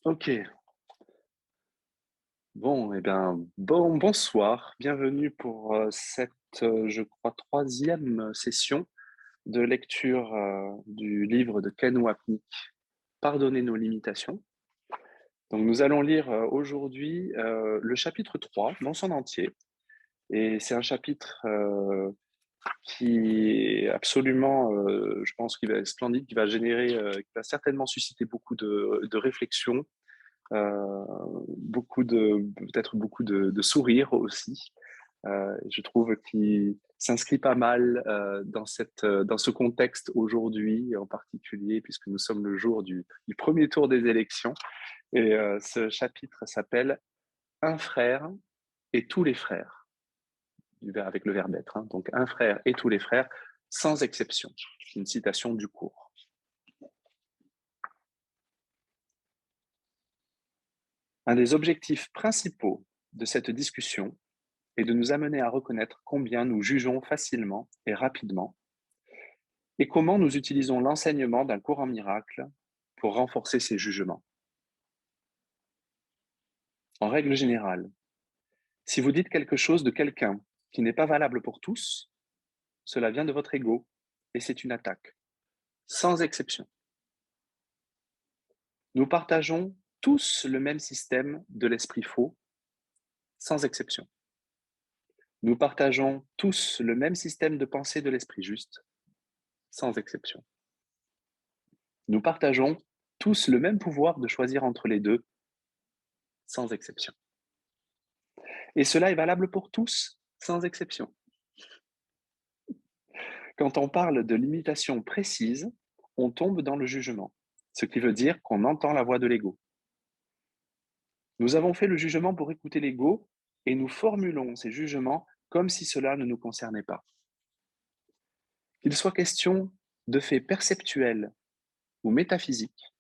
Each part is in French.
Ok, bon, bonsoir. Bienvenue pour cette, je crois, troisième session de lecture du livre de Ken Wapnick, Pardonner nos limitations. Donc, nous allons lire aujourd'hui le chapitre 3 dans son entier. Et c'est un chapitre qui est absolument, je pense, qui va être splendide, qui va générer, qui va certainement susciter beaucoup de réflexions, euh, peut-être beaucoup de sourires aussi. Je trouve qu'il s'inscrit pas mal dans ce contexte aujourd'hui en particulier, puisque nous sommes le jour du premier tour des élections. Et ce chapitre s'appelle Un frère et tous les frères, avec le verbe être, hein. Donc, un frère et tous les frères, sans exception. C'est une citation du cours. Un des objectifs principaux de cette discussion est de nous amener à reconnaître combien nous jugeons facilement et rapidement et comment nous utilisons l'enseignement d'un courant miracle pour renforcer ces jugements. En règle générale, si vous dites quelque chose de quelqu'un qui n'est pas valable pour tous, cela vient de votre ego et c'est une attaque, sans exception. Nous partageons tous le même système de l'esprit faux, sans exception. Nous partageons tous le même système de pensée de l'esprit juste, sans exception. Nous partageons tous le même pouvoir de choisir entre les deux, sans exception. Et cela est valable pour tous, sans exception. Quand on parle de limitation précise, on tombe dans le jugement, ce qui veut dire qu'on entend la voix de l'ego. Nous avons fait le jugement pour écouter l'ego et nous formulons ces jugements comme si cela ne nous concernait pas. Qu'il soit question de faits perceptuels ou métaphysiques,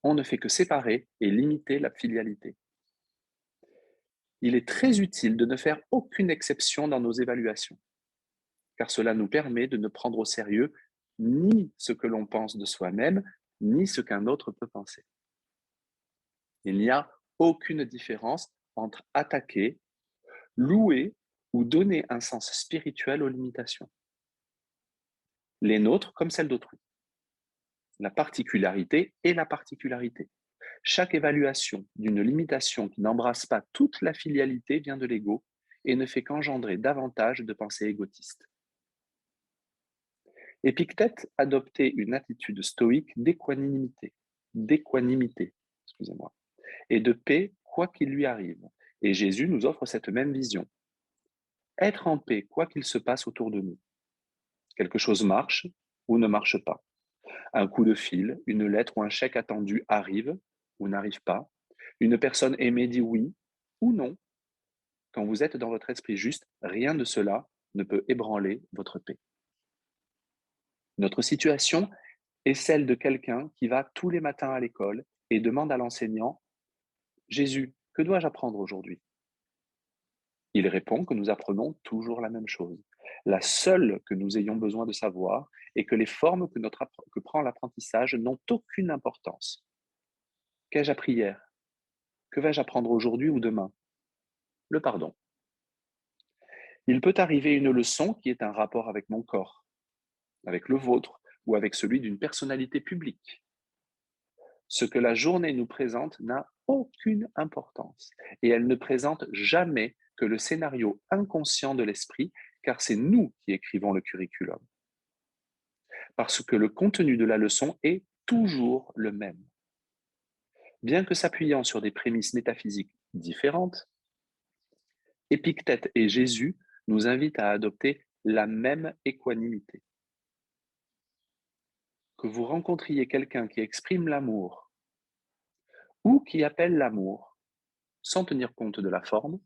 on ne fait que séparer et limiter la filialité. Il est très utile de ne faire aucune exception dans nos évaluations, car cela nous permet de ne prendre au sérieux ni ce que l'on pense de soi-même, ni ce qu'un autre peut penser. Il n'y a aucune différence entre attaquer, louer ou donner un sens spirituel aux limitations, les nôtres comme celles d'autrui. La particularité est la particularité. Chaque évaluation d'une limitation qui n'embrasse pas toute la filialité vient de l'ego et ne fait qu'engendrer davantage de pensées égotistes. Épictète adoptait une attitude stoïque d'équanimité, excusez-moi, et de paix quoi qu'il lui arrive. Et Jésus nous offre cette même vision. Être en paix quoi qu'il se passe autour de nous. Quelque chose marche ou ne marche pas. Un coup de fil, une lettre ou un chèque attendu arrive ou n'arrive pas. Une personne aimée dit oui ou non. Quand vous êtes dans votre esprit juste, rien de cela ne peut ébranler votre paix. Notre situation est celle de quelqu'un qui va tous les matins à l'école et demande à l'enseignant: Jésus, que dois-je apprendre aujourd'hui? Il répond que nous apprenons toujours la même chose. La seule que nous ayons besoin de savoir est que les formes que prend l'apprentissage n'ont aucune importance. Qu'ai-je appris hier? Que vais-je apprendre aujourd'hui ou demain? Le pardon. Il peut arriver une leçon qui est un rapport avec mon corps, avec le vôtre ou avec celui d'une personnalité publique. Ce que la journée nous présente n'a aucune importance et elle ne présente jamais que le scénario inconscient de l'esprit, car c'est nous qui écrivons le curriculum. Parce que le contenu de la leçon est toujours le même. Bien que s'appuyant sur des prémices métaphysiques différentes, Épictète et Jésus nous invitent à adopter la même équanimité. Que vous rencontriez quelqu'un qui exprime l'amour ou qui appelle l'amour, sans tenir compte de la forme,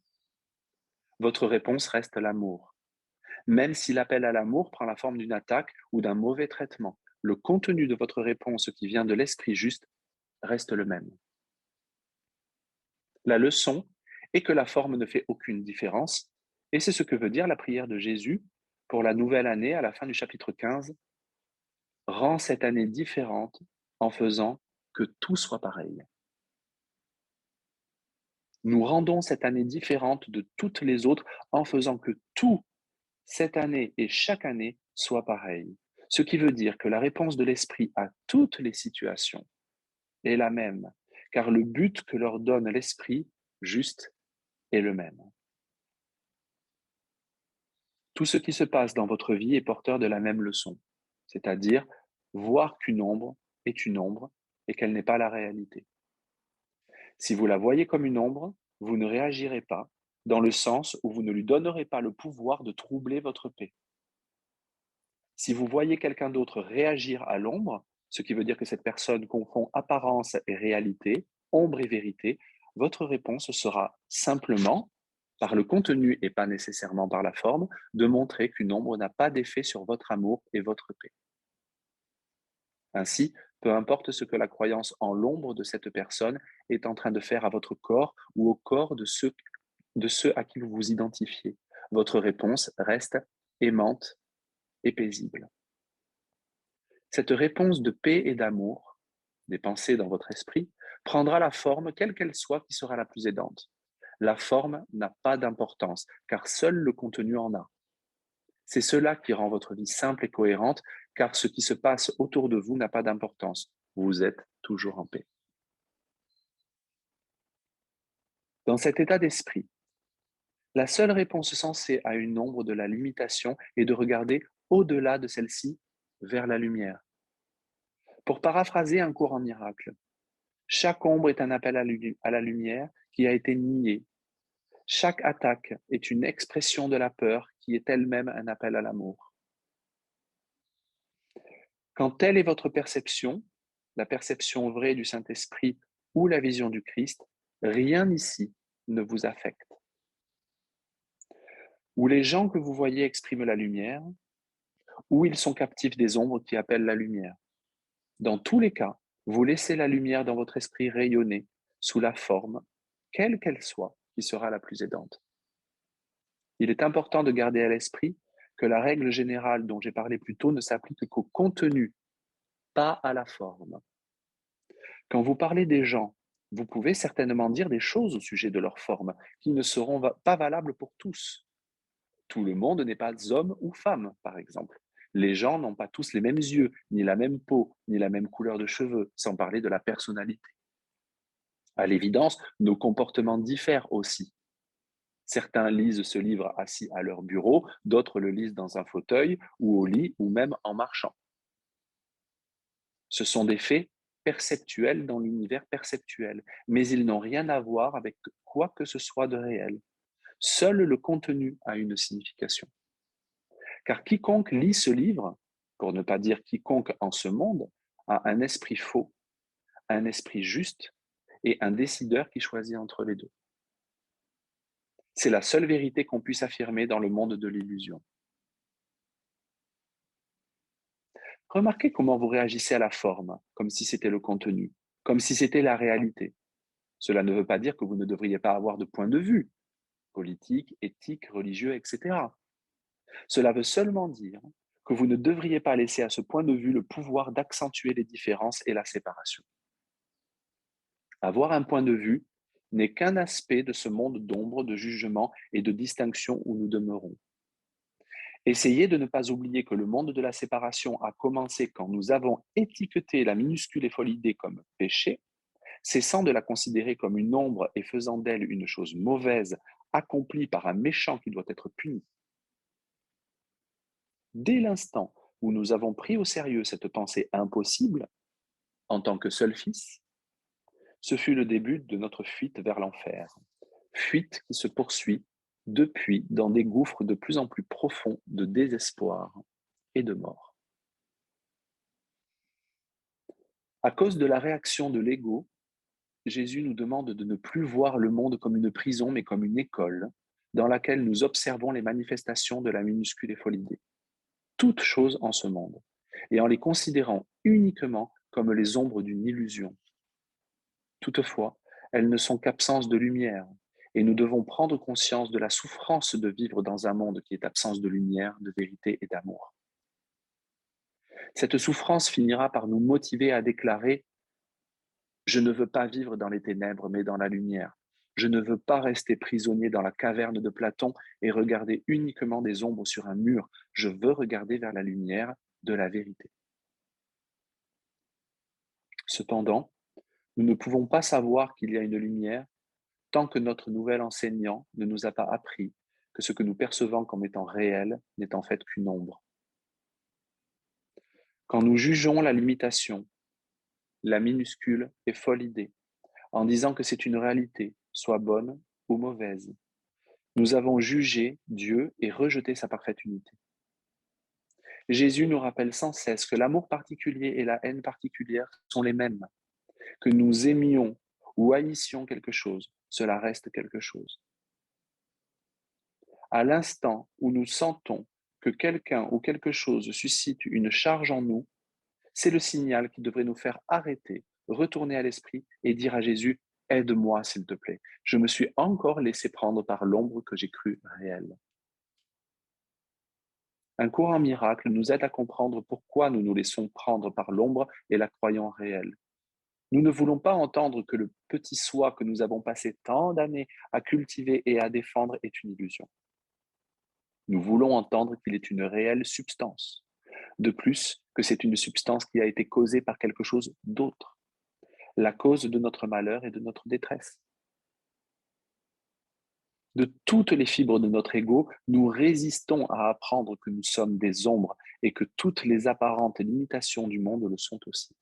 votre réponse reste l'amour. Même si l'appel à l'amour prend la forme d'une attaque ou d'un mauvais traitement, le contenu de votre réponse qui vient de l'esprit juste reste le même. La leçon est que la forme ne fait aucune différence, et c'est ce que veut dire la prière de Jésus pour la nouvelle année à la fin du chapitre 15. Rends cette année différente en faisant que tout soit pareil. Nous rendons cette année différente de toutes les autres en faisant que tout, cette année et chaque année, soit pareil. Ce qui veut dire que la réponse de l'esprit à toutes les situations est la même, car le but que leur donne l'esprit juste est le même. Tout ce qui se passe dans votre vie est porteur de la même leçon, c'est-à-dire voir qu'une ombre est une ombre et qu'elle n'est pas la réalité. Si vous la voyez comme une ombre, vous ne réagirez pas, dans le sens où vous ne lui donnerez pas le pouvoir de troubler votre paix. Si vous voyez quelqu'un d'autre réagir à l'ombre, ce qui veut dire que cette personne confond apparence et réalité, ombre et vérité, votre réponse sera simplement, par le contenu et pas nécessairement par la forme, de montrer qu'une ombre n'a pas d'effet sur votre amour et votre paix. Ainsi, peu importe ce que la croyance en l'ombre de cette personne est en train de faire à votre corps ou au corps de ceux à qui vous vous identifiez, votre réponse reste aimante et paisible. Cette réponse de paix et d'amour, des pensées dans votre esprit, prendra la forme, quelle qu'elle soit, qui sera la plus aidante. La forme n'a pas d'importance, car seul le contenu en a. C'est cela qui rend votre vie simple et cohérente, car ce qui se passe autour de vous n'a pas d'importance. Vous êtes toujours en paix. Dans cet état d'esprit, la seule réponse sensée à une ombre de la limitation est de regarder au-delà de celle-ci vers la lumière. Pour paraphraser un cours en miracle, chaque ombre est un appel à la lumière qui a été niée. Chaque attaque est une expression de la peur qui est elle-même un appel à l'amour. Quand telle est votre perception, la perception vraie du Saint-Esprit ou la vision du Christ, rien ici ne vous affecte. Ou les gens que vous voyez expriment la lumière, ou ils sont captifs des ombres qui appellent la lumière. Dans tous les cas, vous laissez la lumière dans votre esprit rayonner sous la forme, quelle qu'elle soit, qui sera la plus aidante. Il est important de garder à l'esprit que la règle générale dont j'ai parlé plus tôt ne s'applique qu'au contenu, pas à la forme. Quand vous parlez des gens, vous pouvez certainement dire des choses au sujet de leur forme qui ne seront pas valables pour tous. Tout le monde n'est pas homme ou femme, par exemple. Les gens n'ont pas tous les mêmes yeux, ni la même peau, ni la même couleur de cheveux, sans parler de la personnalité. À l'évidence, nos comportements diffèrent aussi. Certains lisent ce livre assis à leur bureau, d'autres le lisent dans un fauteuil ou au lit ou même en marchant. Ce sont des faits perceptuels dans l'univers perceptuel, mais ils n'ont rien à voir avec quoi que ce soit de réel. Seul le contenu a une signification. Car quiconque lit ce livre, pour ne pas dire quiconque en ce monde, a un esprit faux, un esprit juste et un décideur qui choisit entre les deux. C'est la seule vérité qu'on puisse affirmer dans le monde de l'illusion. Remarquez comment vous réagissez à la forme, comme si c'était le contenu, comme si c'était la réalité. Cela ne veut pas dire que vous ne devriez pas avoir de point de vue, politique, éthique, religieux, etc. Cela veut seulement dire que vous ne devriez pas laisser à ce point de vue le pouvoir d'accentuer les différences et la séparation. Avoir un point de vue n'est qu'un aspect de ce monde d'ombre, de jugement et de distinction où nous demeurons. Essayez de ne pas oublier que le monde de la séparation a commencé quand nous avons étiqueté la minuscule et folle idée comme péché, cessant de la considérer comme une ombre et faisant d'elle une chose mauvaise accomplie par un méchant qui doit être puni. Dès l'instant où nous avons pris au sérieux cette pensée impossible, en tant que seul fils, ce fut le début de notre fuite vers l'enfer. Fuite qui se poursuit depuis dans des gouffres de plus en plus profonds de désespoir et de mort. À cause de la réaction de l'ego, Jésus nous demande de ne plus voir le monde comme une prison, mais comme une école dans laquelle nous observons les manifestations de la minuscule et folle idée, toutes choses en ce monde, et en les considérant uniquement comme les ombres d'une illusion. Toutefois, elles ne sont qu'absence de lumière, et nous devons prendre conscience de la souffrance de vivre dans un monde qui est absence de lumière, de vérité et d'amour. Cette souffrance finira par nous motiver à déclarer « Je ne veux pas vivre dans les ténèbres, mais dans la lumière. Je ne veux pas rester prisonnier dans la caverne de Platon et regarder uniquement des ombres sur un mur. Je veux regarder vers la lumière de la vérité. Cependant, nous ne pouvons pas savoir qu'il y a une lumière tant que notre nouvel enseignant ne nous a pas appris que ce que nous percevons comme étant réel n'est en fait qu'une ombre. Quand nous jugeons la limitation, la minuscule et folle idée, en disant que c'est une réalité, soit bonne ou mauvaise, nous avons jugé Dieu et rejeté sa parfaite unité. Jésus nous rappelle sans cesse que l'amour particulier et la haine particulière sont les mêmes. Que nous aimions ou haïssions quelque chose, cela reste quelque chose. À l'instant où nous sentons que quelqu'un ou quelque chose suscite une charge en nous, c'est le signal qui devrait nous faire arrêter, retourner à l'esprit et dire à Jésus, aide-moi s'il te plaît. Je me suis encore laissé prendre par l'ombre que j'ai cru réelle. Un courant miracle nous aide à comprendre pourquoi nous nous laissons prendre par l'ombre et la croyons réelle. Nous ne voulons pas entendre que le petit soi que nous avons passé tant d'années à cultiver et à défendre est une illusion. Nous voulons entendre qu'il est une réelle substance. De plus, que c'est une substance qui a été causée par quelque chose d'autre, la cause de notre malheur et de notre détresse. De toutes les fibres de notre ego, nous résistons à apprendre que nous sommes des ombres et que toutes les apparentes limitations du monde le sont aussi.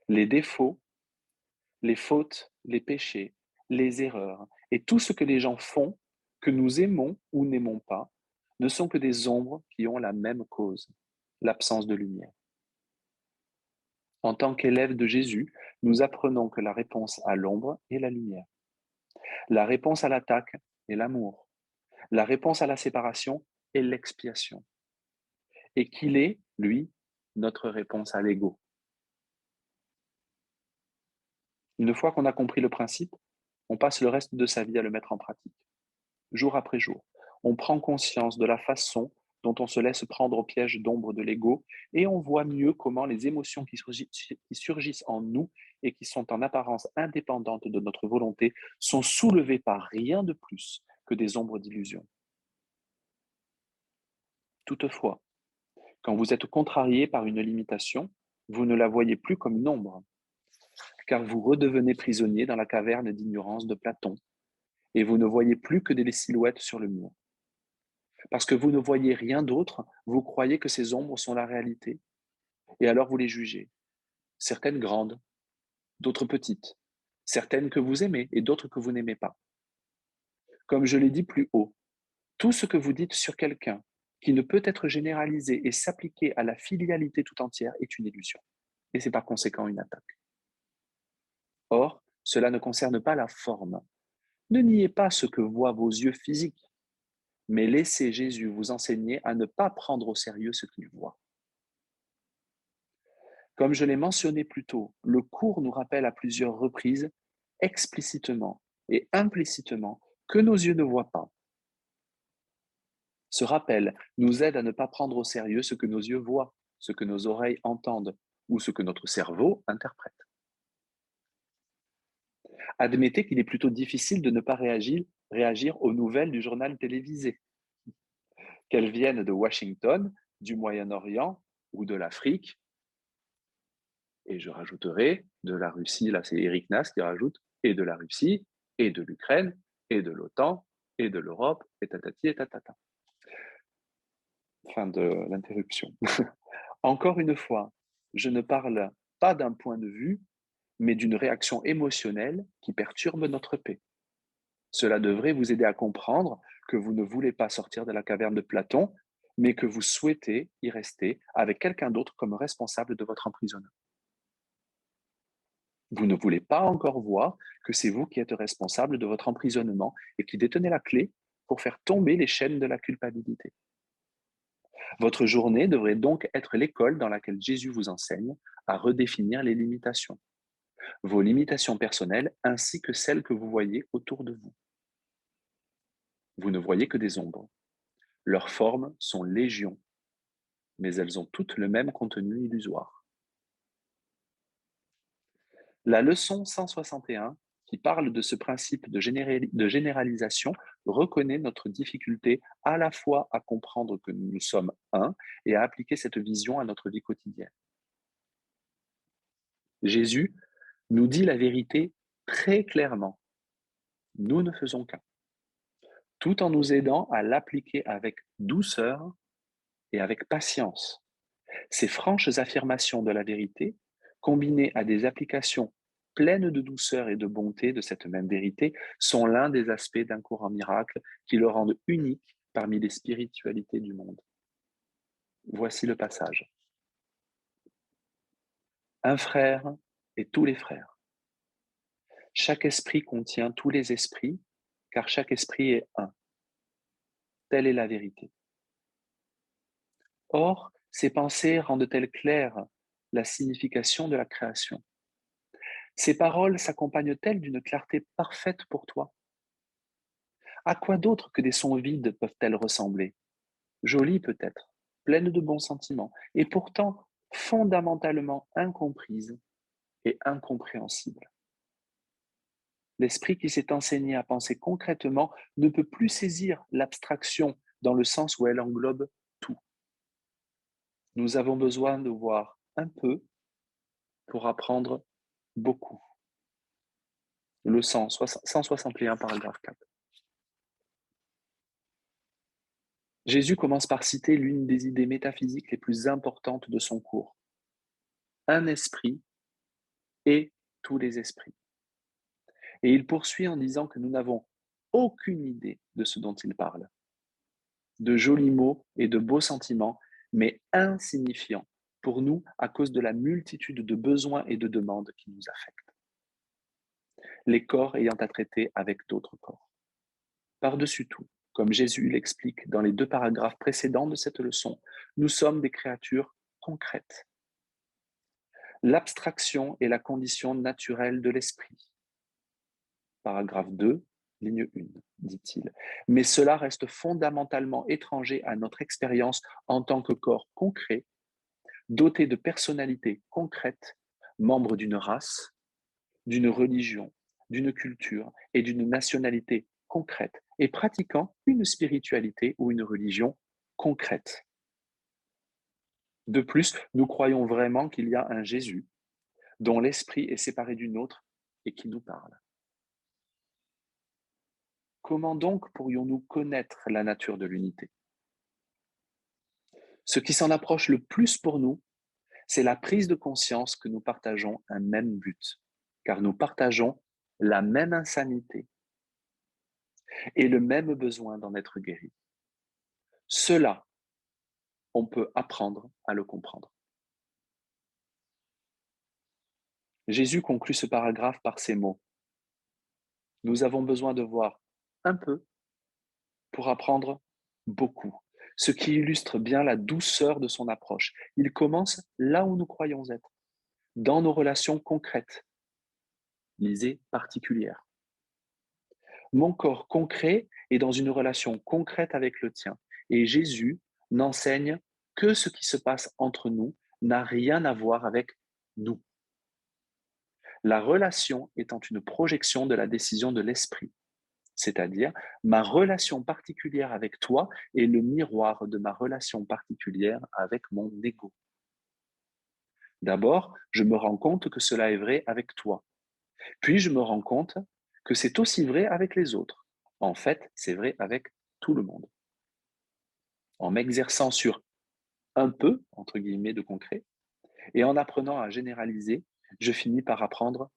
Les défauts, les fautes, les péchés, les erreurs et tout ce que les gens font, que nous aimons ou n'aimons pas, ne sont que des ombres qui ont la même cause, l'absence de lumière. En tant qu'élèves de Jésus, nous apprenons que la réponse à l'ombre est la lumière. La réponse à l'attaque est l'amour. La réponse à la séparation est l'expiation. Et qu'il est, lui, notre réponse à l'ego. Une fois qu'on a compris le principe, on passe le reste de sa vie à le mettre en pratique. Jour après jour, on prend conscience de la façon dont on se laisse prendre au piège d'ombre de l'ego et on voit mieux comment les émotions qui surgissent en nous et qui sont en apparence indépendantes de notre volonté sont soulevées par rien de plus que des ombres d'illusion. Toutefois, quand vous êtes contrarié par une limitation, vous ne la voyez plus comme une ombre, car vous redevenez prisonnier dans la caverne d'ignorance de Platon et vous ne voyez plus que des silhouettes sur le mur. Parce que vous ne voyez rien d'autre, vous croyez que ces ombres sont la réalité, et alors vous les jugez. Certaines grandes, d'autres petites, certaines que vous aimez et d'autres que vous n'aimez pas. Comme je l'ai dit plus haut, tout ce que vous dites sur quelqu'un qui ne peut être généralisé et s'appliquer à la filialité tout entière est une illusion, et c'est par conséquent une attaque. Or, cela ne concerne pas la forme. Ne niez pas ce que voient vos yeux physiques, mais laissez Jésus vous enseigner à ne pas prendre au sérieux ce qu'il voit. Comme je l'ai mentionné plus tôt, le cours nous rappelle à plusieurs reprises, explicitement et implicitement, que nos yeux ne voient pas. Ce rappel nous aide à ne pas prendre au sérieux ce que nos yeux voient, ce que nos oreilles entendent ou ce que notre cerveau interprète. Admettez qu'il est plutôt difficile de ne pas réagir aux nouvelles du journal télévisé, qu'elles viennent de Washington, du Moyen-Orient ou de l'Afrique. Et je rajouterai de la Russie, là c'est Eric Nas qui rajoute, et de la Russie, et de l'Ukraine, et de l'OTAN, et de l'Europe, et tatati et tatata. Fin de l'interruption. Encore une fois, je ne parle pas d'un point de vue, mais d'une réaction émotionnelle qui perturbe notre paix. Cela devrait vous aider à comprendre que vous ne voulez pas sortir de la caverne de Platon, mais que vous souhaitez y rester avec quelqu'un d'autre comme responsable de votre emprisonnement. Vous ne voulez pas encore voir que c'est vous qui êtes responsable de votre emprisonnement et qui détenez la clé pour faire tomber les chaînes de la culpabilité. Votre journée devrait donc être l'école dans laquelle Jésus vous enseigne à redéfinir les limitations, vos limitations personnelles ainsi que celles que vous voyez autour de vous. Vous ne voyez que des ombres. Leurs formes sont légion, mais elles ont toutes le même contenu illusoire. La leçon 161, qui parle de ce principe de généralisation, reconnaît notre difficulté à la fois à comprendre que nous sommes un et à appliquer cette vision à notre vie quotidienne. Jésus nous dit la vérité très clairement. Nous ne faisons qu'un, tout en nous aidant à l'appliquer avec douceur et avec patience. Ces franches affirmations de la vérité, combinées à des applications pleines de douceur et de bonté de cette même vérité, sont l'un des aspects d'un courant miracle qui le rendent unique parmi les spiritualités du monde. Voici le passage. Un frère et tous les frères. Chaque esprit contient tous les esprits, car chaque esprit est un. Telle est la vérité. Or, ces pensées rendent-elles claire la signification de la création? Ces paroles s'accompagnent-elles d'une clarté parfaite pour toi? À quoi d'autre que des sons vides peuvent-elles ressembler? Jolies peut-être, pleines de bons sentiments, et pourtant fondamentalement incomprises et incompréhensibles. L'esprit qui s'est enseigné à penser concrètement ne peut plus saisir l'abstraction dans le sens où elle englobe tout. Nous avons besoin de voir un peu pour apprendre beaucoup. Le 161, paragraphe 4. Jésus commence par citer l'une des idées métaphysiques les plus importantes de son cours. Un esprit et tous les esprits. Et il poursuit en disant que nous n'avons aucune idée de ce dont il parle. De jolis mots et de beaux sentiments, mais insignifiants pour nous à cause de la multitude de besoins et de demandes qui nous affectent. Les corps ayant à traiter avec d'autres corps. Par-dessus tout, comme Jésus l'explique dans les 2 paragraphes précédents de cette leçon, nous sommes des créatures concrètes. L'abstraction est la condition naturelle de l'esprit. Paragraphe 2, ligne 1, dit-il. Mais cela reste fondamentalement étranger à notre expérience en tant que corps concret, doté de personnalités concrètes, membres d'une race, d'une religion, d'une culture et d'une nationalité concrète, et pratiquant une spiritualité ou une religion concrète. De plus, nous croyons vraiment qu'il y a un Jésus dont l'esprit est séparé du nôtre et qui nous parle. Comment donc pourrions-nous connaître la nature de l'unité? Ce qui s'en approche le plus pour nous, c'est la prise de conscience que nous partageons un même but, car nous partageons la même insanité et le même besoin d'en être guéri. Cela, on peut apprendre à le comprendre. Jésus conclut ce paragraphe par ces mots. Nous avons besoin de voir un peu pour apprendre beaucoup, ce qui illustre bien la douceur de son approche. Il commence là où nous croyons être, dans nos relations concrètes, lisez particulières. Mon corps concret est dans une relation concrète avec le tien, et Jésus n'enseigne que ce qui se passe entre nous n'a rien à voir avec nous. La relation étant une projection de la décision de l'esprit, c'est-à-dire ma relation particulière avec toi est le miroir de ma relation particulière avec mon ego. D'abord, je me rends compte que cela est vrai avec toi. Puis je me rends compte que c'est aussi vrai avec les autres. En fait, c'est vrai avec tout le monde. En m'exerçant sur un peu, entre guillemets, de concret, et en apprenant à généraliser, je finis par apprendre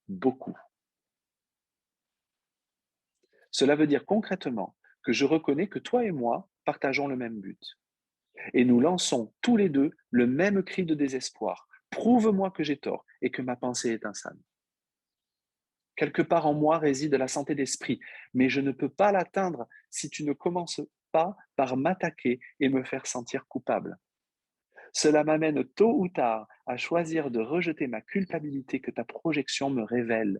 beaucoup. Cela veut dire concrètement que je reconnais que toi et moi partageons le même but. Et nous lançons tous les deux le même cri de désespoir. Prouve-moi que j'ai tort et que ma pensée est insane. Quelque part en moi réside la santé d'esprit, mais je ne peux pas l'atteindre si tu ne commences pas par m'attaquer et me faire sentir coupable. Cela m'amène tôt ou tard à choisir de rejeter ma culpabilité que ta projection me révèle.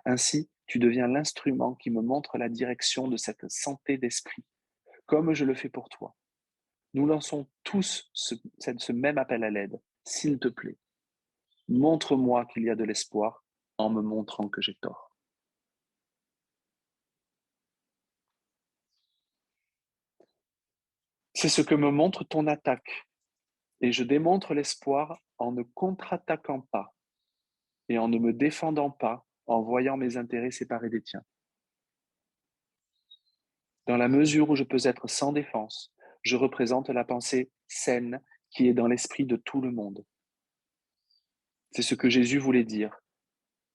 Ainsi, tu deviens l'instrument qui me montre la direction de cette santé d'esprit, comme je le fais pour toi. Nous lançons tous ce même appel à l'aide, s'il te plaît. Montre-moi qu'il y a de l'espoir en me montrant que j'ai tort. C'est ce que me montre ton attaque, et je démontre l'espoir en ne contre-attaquant pas et en ne me défendant pas, en voyant mes intérêts séparés des tiens. Dans la mesure où je peux être sans défense, je représente la pensée saine qui est dans l'esprit de tout le monde. C'est ce que Jésus voulait dire.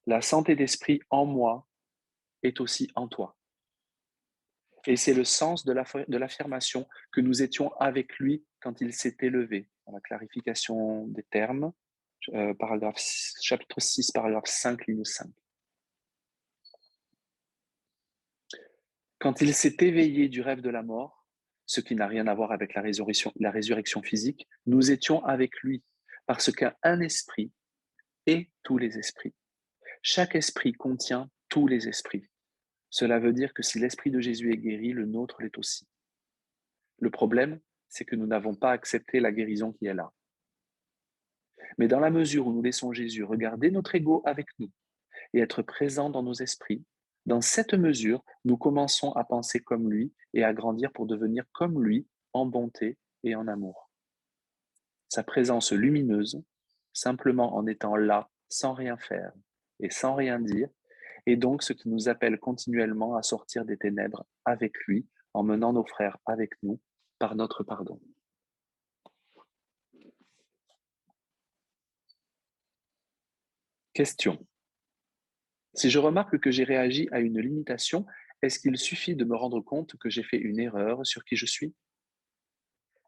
La santé d'esprit en moi est aussi en toi. Et c'est le sens de l'affirmation que nous étions avec lui quand il s'est élevé. Dans la clarification des termes, chapitre 6, paragraphe 5, ligne 5. Quand il s'est éveillé du rêve de la mort, ce qui n'a rien à voir avec la résurrection physique, nous étions avec lui, parce qu'un esprit est tous les esprits. Chaque esprit contient tous les esprits. Cela veut dire que si l'esprit de Jésus est guéri, le nôtre l'est aussi. Le problème, c'est que nous n'avons pas accepté la guérison qui est là. Mais dans la mesure où nous laissons Jésus regarder notre ego avec nous et être présent dans nos esprits, dans cette mesure, nous commençons à penser comme lui et à grandir pour devenir comme lui en bonté et en amour. Sa présence lumineuse, simplement en étant là, sans rien faire et sans rien dire, est donc ce qui nous appelle continuellement à sortir des ténèbres avec lui, en menant nos frères avec nous par notre pardon. Question. Si je remarque que j'ai réagi à une limitation, est-ce qu'il suffit de me rendre compte que j'ai fait une erreur sur qui je suis?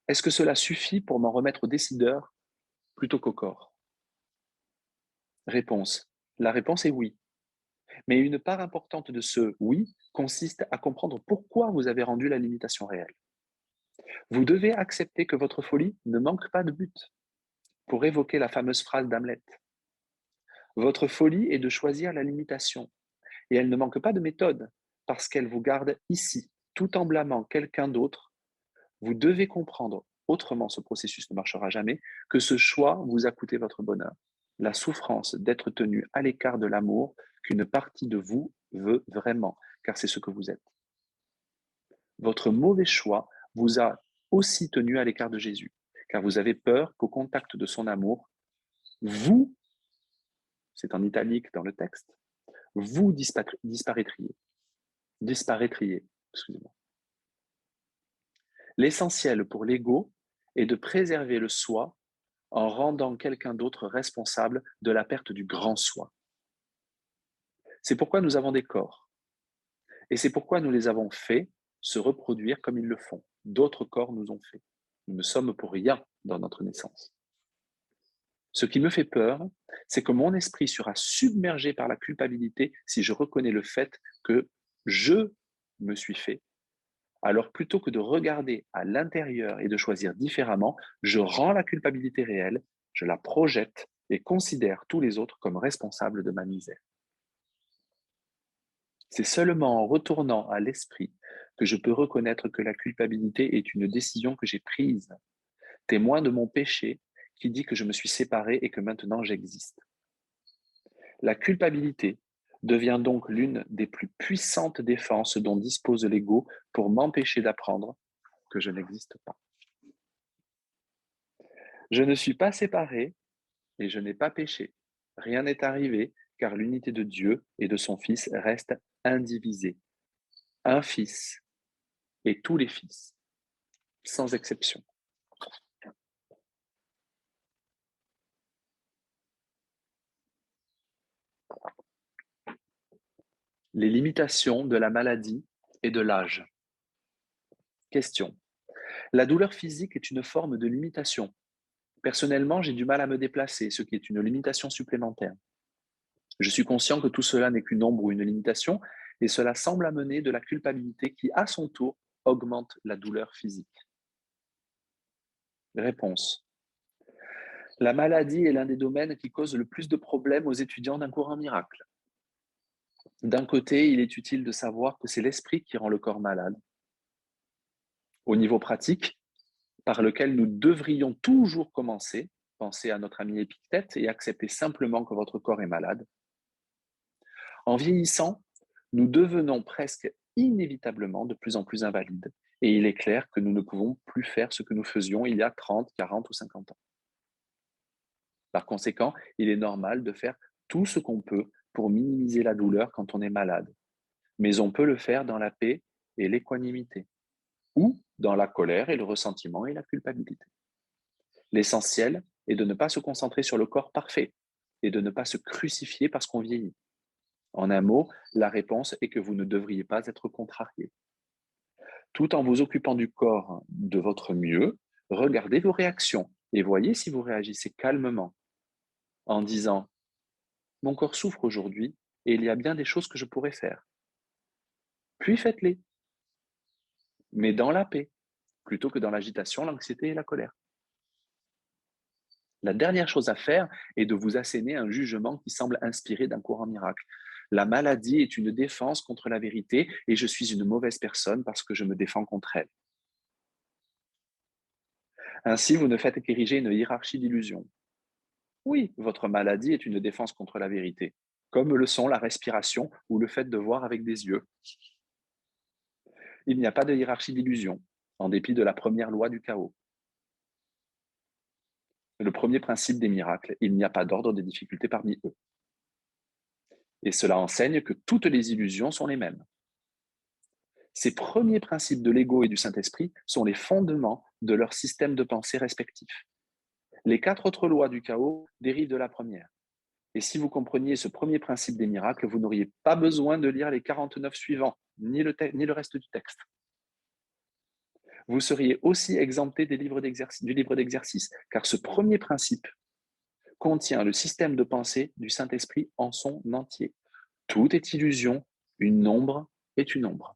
Est-ce que cela suffit pour m'en remettre au décideur plutôt qu'au corps? Réponse. La réponse est oui. Mais une part importante de ce oui consiste à comprendre pourquoi vous avez rendu la limitation réelle. Vous devez accepter que votre folie ne manque pas de but. Pour évoquer la fameuse phrase d'Hamlet, votre folie est de choisir la limitation, et elle ne manque pas de méthode, parce qu'elle vous garde ici, tout en blâmant quelqu'un d'autre. Vous devez comprendre, autrement ce processus ne marchera jamais, que ce choix vous a coûté votre bonheur, la souffrance d'être tenu à l'écart de l'amour qu'une partie de vous veut vraiment, car c'est ce que vous êtes. Votre mauvais choix vous a aussi tenu à l'écart de Jésus, car vous avez peur qu'au contact de son amour, vous, c'est en italique dans le texte, vous disparaîtriez. Excusez-moi. L'essentiel pour l'ego est de préserver le soi en rendant quelqu'un d'autre responsable de la perte du grand soi. C'est pourquoi nous avons des corps. Et c'est pourquoi nous les avons fait se reproduire comme ils le font. D'autres corps nous ont fait. Nous ne sommes pour rien dans notre naissance. Ce qui me fait peur, c'est que mon esprit sera submergé par la culpabilité si je reconnais le fait que je me suis fait. Alors plutôt que de regarder à l'intérieur et de choisir différemment, je rends la culpabilité réelle, je la projette et considère tous les autres comme responsables de ma misère. C'est seulement en retournant à l'esprit que je peux reconnaître que la culpabilité est une décision que j'ai prise, témoin de mon péché qui dit que je me suis séparé et que maintenant j'existe. La culpabilité devient donc l'une des plus puissantes défenses dont dispose l'ego pour m'empêcher d'apprendre que je n'existe pas. Je ne suis pas séparé et je n'ai pas péché. Rien n'est arrivé car l'unité de Dieu et de son Fils reste indivisée. Un Fils et tous les fils, sans exception. Les limitations de la maladie et de l'âge. Question. La douleur physique est une forme de limitation. Personnellement, j'ai du mal à me déplacer, ce qui est une limitation supplémentaire. Je suis conscient que tout cela n'est qu'une ombre ou une limitation, et cela semble amener de la culpabilité qui, à son tour, augmente la douleur physique. Réponse. La maladie est l'un des domaines qui cause le plus de problèmes aux étudiants d'un cours en miracle. D'un côté, il est utile de savoir que c'est l'esprit qui rend le corps malade. Au niveau pratique, par lequel nous devrions toujours commencer, Pensez à notre ami Épictète et acceptez simplement que votre corps est malade. En vieillissant, nous devenons presque inévitablement de plus en plus invalides et il est clair que nous ne pouvons plus faire ce que nous faisions il y a 30, 40 ou 50 ans. Par conséquent, il est normal de faire tout ce qu'on peut pour minimiser la douleur quand on est malade, mais on peut le faire dans la paix et l'équanimité, ou dans la colère et le ressentiment et la culpabilité. L'essentiel est de ne pas se concentrer sur le corps parfait et de ne pas se crucifier parce qu'on vieillit. En un mot, la réponse est que vous ne devriez pas être contrarié. Tout en vous occupant du corps de votre mieux, regardez vos réactions et voyez si vous réagissez calmement en disant: mon corps souffre aujourd'hui et il y a bien des choses que je pourrais faire. Puis faites-les, mais dans la paix, plutôt que dans l'agitation, l'anxiété et la colère. La dernière chose à faire est de vous asséner un jugement qui semble inspiré d'un courant miracle. La maladie est une défense contre la vérité et je suis une mauvaise personne parce que je me défends contre elle. Ainsi, vous ne faites qu'ériger une hiérarchie d'illusions. Oui, votre maladie est une défense contre la vérité, comme le sont la respiration ou le fait de voir avec des yeux. Il n'y a pas de hiérarchie d'illusions, en dépit de la première loi du chaos. Le premier principe des miracles, il n'y a pas d'ordre des difficultés parmi eux. Et cela enseigne que toutes les illusions sont les mêmes. Ces premiers principes de l'ego et du Saint-Esprit sont les fondements de leur système de pensée respectif. Les 4 autres lois du chaos dérivent de la première. Et si vous compreniez ce premier principe des miracles, vous n'auriez pas besoin de lire les 49 suivants, ni le reste du texte. Vous seriez aussi exempté du livre d'exercice, car ce premier principe contient le système de pensée du Saint-Esprit en son entier. Tout est illusion, une ombre est une ombre.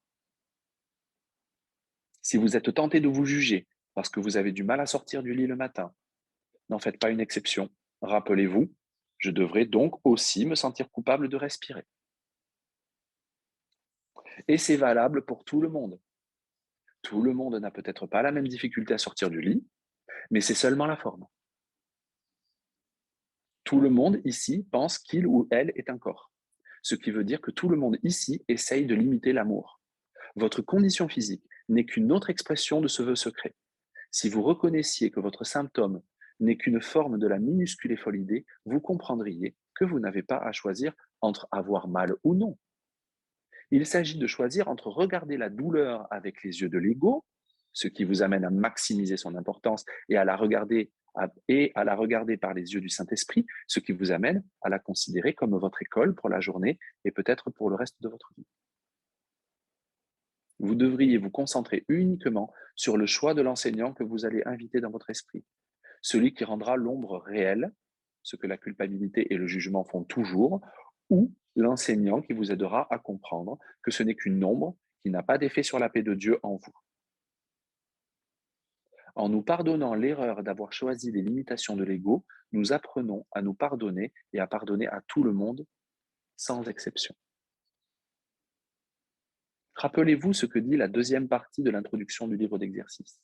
Si vous êtes tenté de vous juger parce que vous avez du mal à sortir du lit le matin, n'en faites pas une exception. Rappelez-vous, je devrais donc aussi me sentir coupable de respirer. Et c'est valable pour tout le monde. Tout le monde n'a peut-être pas la même difficulté à sortir du lit, mais c'est seulement la forme. Tout le monde ici pense qu'il ou elle est un corps, ce qui veut dire que tout le monde ici essaye de limiter l'amour. Votre condition physique n'est qu'une autre expression de ce vœu secret. Si vous reconnaissiez que votre symptôme n'est qu'une forme de la minuscule et folle idée, vous comprendriez que vous n'avez pas à choisir entre avoir mal ou non. Il s'agit de choisir entre regarder la douleur avec les yeux de l'ego, ce qui vous amène à maximiser son importance, et à la regarder par les yeux du Saint-Esprit, ce qui vous amène à la considérer comme votre école pour la journée et peut-être pour le reste de votre vie. Vous devriez vous concentrer uniquement sur le choix de l'enseignant que vous allez inviter dans votre esprit, celui qui rendra l'ombre réelle, ce que la culpabilité et le jugement font toujours, ou l'enseignant qui vous aidera à comprendre que ce n'est qu'une ombre qui n'a pas d'effet sur la paix de Dieu en vous. En nous pardonnant l'erreur d'avoir choisi les limitations de l'ego, nous apprenons à nous pardonner et à pardonner à tout le monde, sans exception. Rappelez-vous ce que dit la deuxième partie de l'introduction du livre d'exercice.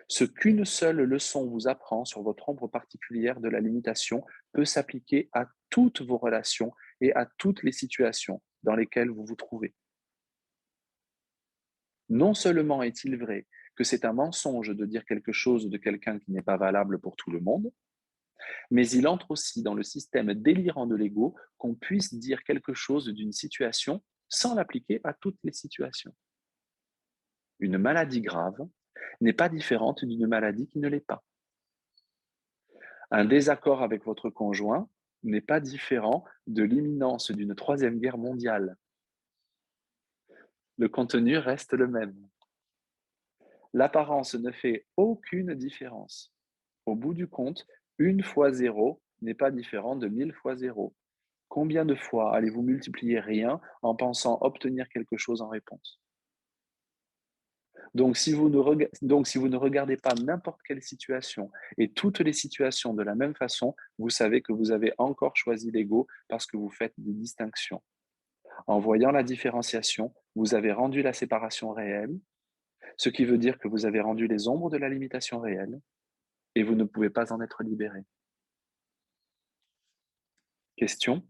Ce qu'une seule leçon vous apprend sur votre ombre particulière de la limitation peut s'appliquer à toutes vos relations et à toutes les situations dans lesquelles vous vous trouvez. Non seulement est-il vrai que c'est un mensonge de dire quelque chose de quelqu'un qui n'est pas valable pour tout le monde, mais il entre aussi dans le système délirant de l'ego qu'on puisse dire quelque chose d'une situation sans l'appliquer à toutes les situations. Une maladie grave n'est pas différente d'une maladie qui ne l'est pas. Un désaccord avec votre conjoint n'est pas différent de l'imminence d'une troisième guerre mondiale. Le contenu reste le même. L'apparence ne fait aucune différence. Au bout du compte, 1 fois 0 n'est pas différent de 1000 fois 0. Combien de fois allez-vous multiplier rien en pensant obtenir quelque chose en réponse? Donc, si vous ne regardez pas n'importe quelle situation et toutes les situations de la même façon, vous savez que vous avez encore choisi l'ego parce que vous faites des distinctions. En voyant la différenciation, vous avez rendu la séparation réelle, ce qui veut dire que vous avez rendu les ombres de la limitation réelle, et vous ne pouvez pas en être libéré. Question.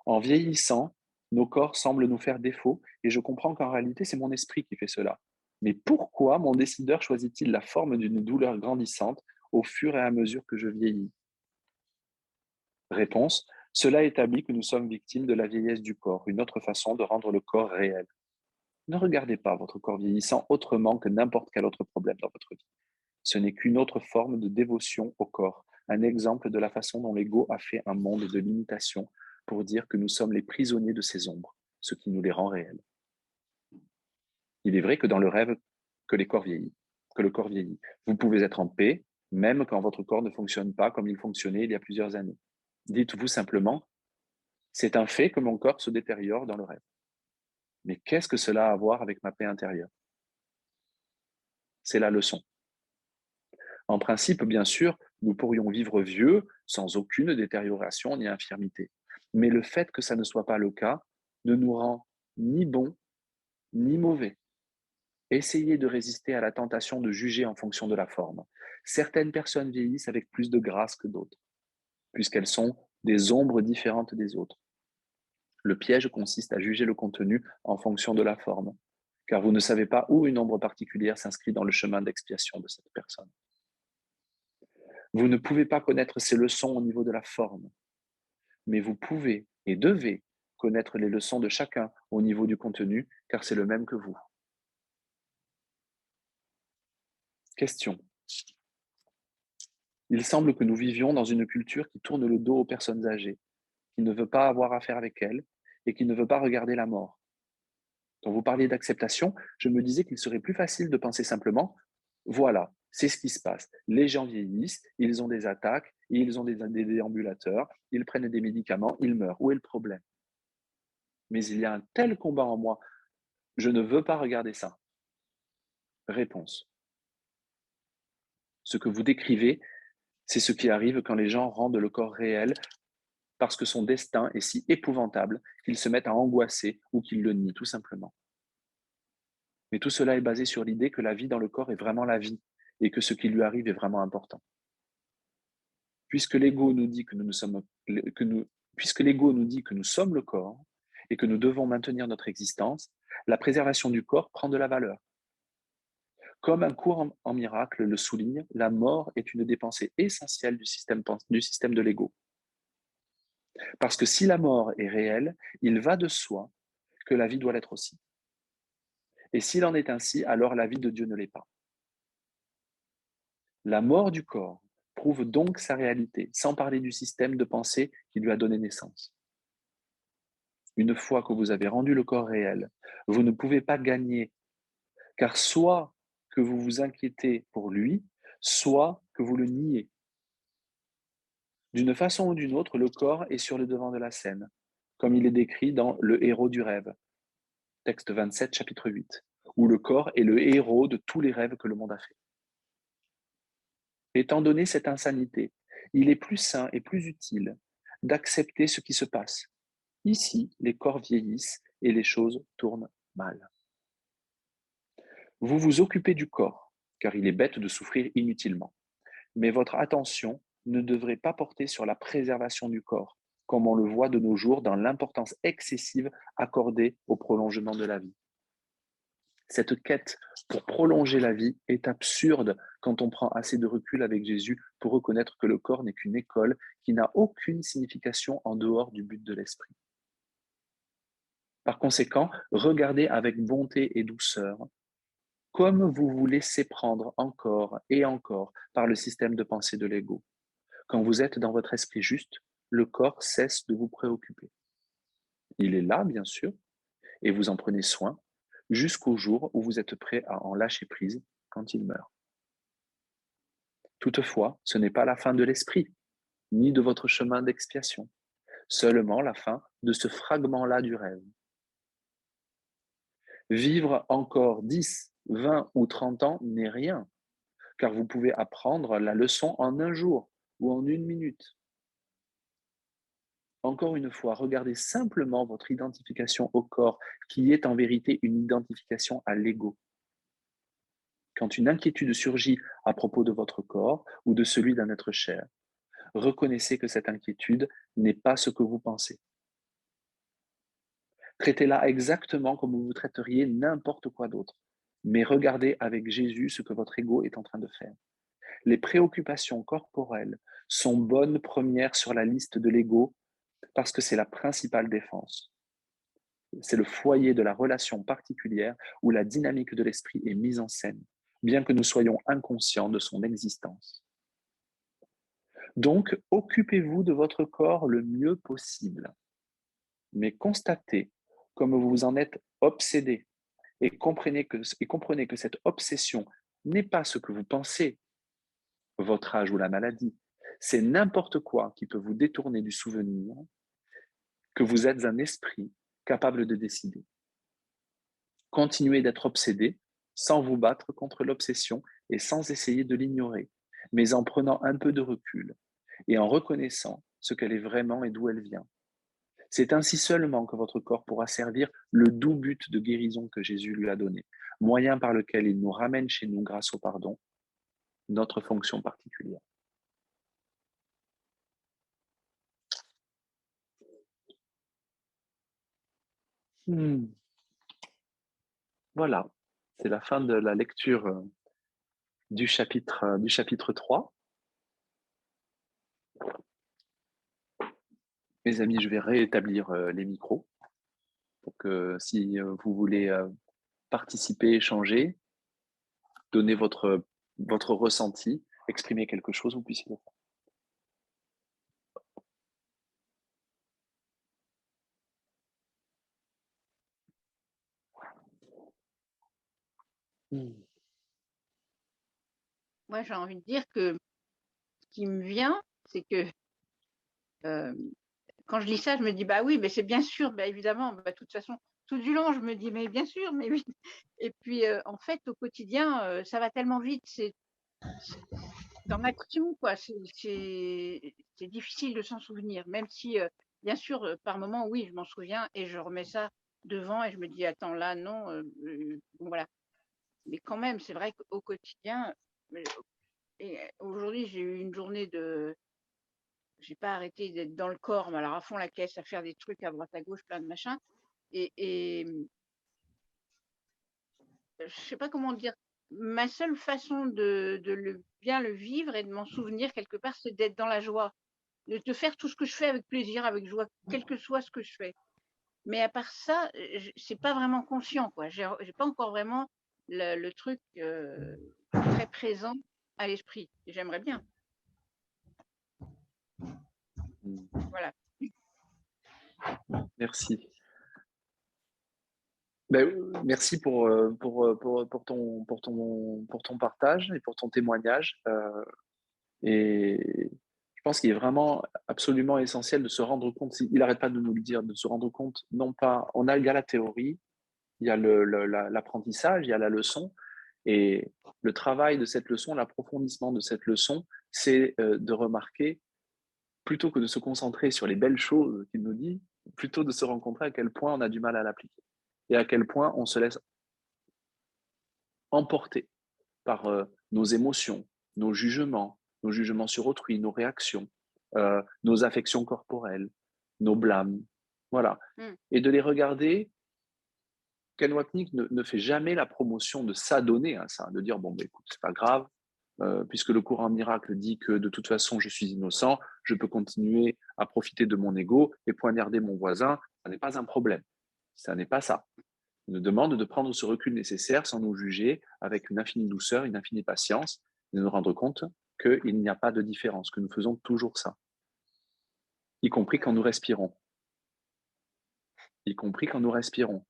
En vieillissant, nos corps semblent nous faire défaut et je comprends qu'en réalité, c'est mon esprit qui fait cela. Mais pourquoi mon décideur choisit-il la forme d'une douleur grandissante au fur et à mesure que je vieillis? Réponse. Cela établit que nous sommes victimes de la vieillesse du corps, une autre façon de rendre le corps réel. Ne regardez pas votre corps vieillissant autrement que n'importe quel autre problème dans votre vie. Ce n'est qu'une autre forme de dévotion au corps, un exemple de la façon dont l'ego a fait un monde de limitation pour dire que nous sommes les prisonniers de ces ombres, ce qui nous les rend réels. Il est vrai que dans le rêve, que les corps vieillissent, que le corps vieillit. Vous pouvez être en paix, même quand votre corps ne fonctionne pas comme il fonctionnait il y a plusieurs années. Dites-vous simplement, c'est un fait que mon corps se détériore dans le rêve. Mais qu'est-ce que cela a à voir avec ma paix intérieure? C'est la leçon. En principe, bien sûr, nous pourrions vivre vieux sans aucune détérioration ni infirmité. Mais le fait que ça ne soit pas le cas ne nous rend ni bons ni mauvais. Essayez de résister à la tentation de juger en fonction de la forme. Certaines personnes vieillissent avec plus de grâce que d'autres, puisqu'elles sont des ombres différentes des autres. Le piège consiste à juger le contenu en fonction de la forme, car vous ne savez pas où une ombre particulière s'inscrit dans le chemin d'expiation de cette personne. Vous ne pouvez pas connaître ces leçons au niveau de la forme, mais vous pouvez et devez connaître les leçons de chacun au niveau du contenu, car c'est le même que vous. Question. Il semble que nous vivions dans une culture qui tourne le dos aux personnes âgées, qui ne veut pas avoir affaire avec elles et qui ne veut pas regarder la mort. Quand vous parliez d'acceptation, je me disais qu'il serait plus facile de penser simplement, voilà, c'est ce qui se passe. Les gens vieillissent, ils ont des attaques, ils ont des déambulateurs, ils prennent des médicaments, ils meurent. Où est le problème? Mais il y a un tel combat en moi, je ne veux pas regarder ça. Réponse. Ce que vous décrivez, c'est ce qui arrive quand les gens rendent le corps réel parce que son destin est si épouvantable qu'ils se mettent à angoisser ou qu'ils le nient tout simplement. Mais tout cela est basé sur l'idée que la vie dans le corps est vraiment la vie et que ce qui lui arrive est vraiment important. Puisque l'ego nous dit que nous sommes que nous, puisque l'ego nous dit que nous sommes le corps et que nous devons maintenir notre existence, la préservation du corps prend de la valeur. Comme un cours en miracle le souligne, la mort est une des pensées essentielles du système de l'ego. Parce que si la mort est réelle, il va de soi que la vie doit l'être aussi. Et s'il en est ainsi, alors la vie de Dieu ne l'est pas. La mort du corps prouve donc sa réalité, sans parler du système de pensée qui lui a donné naissance. Une fois que vous avez rendu le corps réel, vous ne pouvez pas gagner, car soit que vous vous inquiétez pour lui, soit que vous le niez. D'une façon ou d'une autre, le corps est sur le devant de la scène, comme il est décrit dans Le héros du rêve, texte 27, chapitre 8, où le corps est le héros de tous les rêves que le monde a fait. Étant donné cette insanité, il est plus sain et plus utile d'accepter ce qui se passe. Ici, les corps vieillissent et les choses tournent mal. Vous vous occupez du corps, car il est bête de souffrir inutilement. Mais votre attention ne devrait pas porter sur la préservation du corps, comme on le voit de nos jours dans l'importance excessive accordée au prolongement de la vie. Cette quête pour prolonger la vie est absurde quand on prend assez de recul avec Jésus pour reconnaître que le corps n'est qu'une école qui n'a aucune signification en dehors du but de l'esprit. Par conséquent, regardez avec bonté et douceur comme vous vous laissez prendre encore et encore par le système de pensée de l'ego. Quand vous êtes dans votre esprit juste, le corps cesse de vous préoccuper. Il est là, bien sûr, et vous en prenez soin jusqu'au jour où vous êtes prêt à en lâcher prise quand il meurt. Toutefois, ce n'est pas la fin de l'esprit, ni de votre chemin d'expiation, seulement la fin de ce fragment-là du rêve. Vivre encore 10, 20 ou 30 ans n'est rien, car vous pouvez apprendre la leçon en un jour ou en une minute. Encore une fois, regardez simplement votre identification au corps, qui est en vérité une identification à l'ego. Quand une inquiétude surgit à propos de votre corps ou de celui d'un être cher, reconnaissez que cette inquiétude n'est pas ce que vous pensez. Traitez-la exactement comme vous traiteriez n'importe quoi d'autre, mais regardez avec Jésus ce que votre ego est en train de faire. Les préoccupations corporelles sont bonnes premières sur la liste de l'ego parce que c'est la principale défense. C'est le foyer de la relation particulière où la dynamique de l'esprit est mise en scène, bien que nous soyons inconscients de son existence. Donc, occupez-vous de votre corps le mieux possible, mais constatez comme vous en êtes obsédé et comprenez que cette obsession n'est pas ce que vous pensez, votre âge ou la maladie. C'est n'importe quoi qui peut vous détourner du souvenir que vous êtes un esprit capable de décider. Continuez d'être obsédé sans vous battre contre l'obsession et sans essayer de l'ignorer, mais en prenant un peu de recul et en reconnaissant ce qu'elle est vraiment et d'où elle vient. C'est ainsi seulement que votre corps pourra servir le doux but de guérison que Jésus lui a donné, moyen par lequel il nous ramène chez nous grâce au pardon, notre fonction particulière. Voilà, c'est la fin de la lecture du chapitre 3. Mes amis, je vais réétablir les micros pour que si vous voulez participer, échanger, donner votre ressenti, exprimer quelque chose, vous puissiez le faire. Moi, j'ai envie de dire que ce qui me vient, c'est que quand je lis ça, je me dis, bah oui, mais c'est bien sûr, bah évidemment, bah, de toute façon, tout du long, je me dis, mais bien sûr, mais oui. Et puis, en fait, au quotidien, ça va tellement vite, c'est en action, quoi. C'est difficile de s'en souvenir, même si, bien sûr, par moment, oui, je m'en souviens et je remets ça devant et je me dis, attends, là, non, bon, voilà. Mais quand même, c'est vrai qu'au quotidien, et aujourd'hui, j'ai eu une journée de, j'ai pas arrêté d'être dans le corps, mais alors à fond la caisse, à faire des trucs à droite à gauche, plein de machins. Et je sais pas comment dire. Ma seule façon de bien le vivre et de m'en souvenir quelque part, c'est d'être dans la joie, de faire tout ce que je fais avec plaisir, avec joie, quel que soit ce que je fais. Mais à part ça, c'est pas vraiment conscient, quoi. J'ai pas encore vraiment le truc très présent à l'esprit. J'aimerais bien. Voilà. Merci. Ben, merci pour ton partage et pour ton témoignage. Et je pense qu'il est vraiment absolument essentiel de se rendre compte, il n'arrête pas de nous le dire, de se rendre compte, non pas, il y a la théorie, il y a l'apprentissage, il y a la leçon, et le travail de cette leçon, l'approfondissement de cette leçon, c'est de remarquer, plutôt que de se concentrer sur les belles choses qu'il nous dit, plutôt de se rencontrer à quel point on a du mal à l'appliquer et à quel point on se laisse emporter par nos émotions, nos jugements sur autrui, nos réactions, nos affections corporelles, nos blâmes. Voilà. Mm. Et de les regarder. Ken Wapnick ne fait jamais la promotion de s'adonner à ça, de dire bon, ben, écoute, c'est pas grave, puisque le courant miracle dit que de toute façon je suis innocent, je peux continuer à profiter de mon ego et poignarder mon voisin, ça n'est pas un problème. Ça n'est pas ça. Il nous demande de prendre ce recul nécessaire sans nous juger, avec une infinie douceur, une infinie patience, et de nous rendre compte qu'il n'y a pas de différence, que nous faisons toujours ça, y compris quand nous respirons. Y compris quand nous respirons.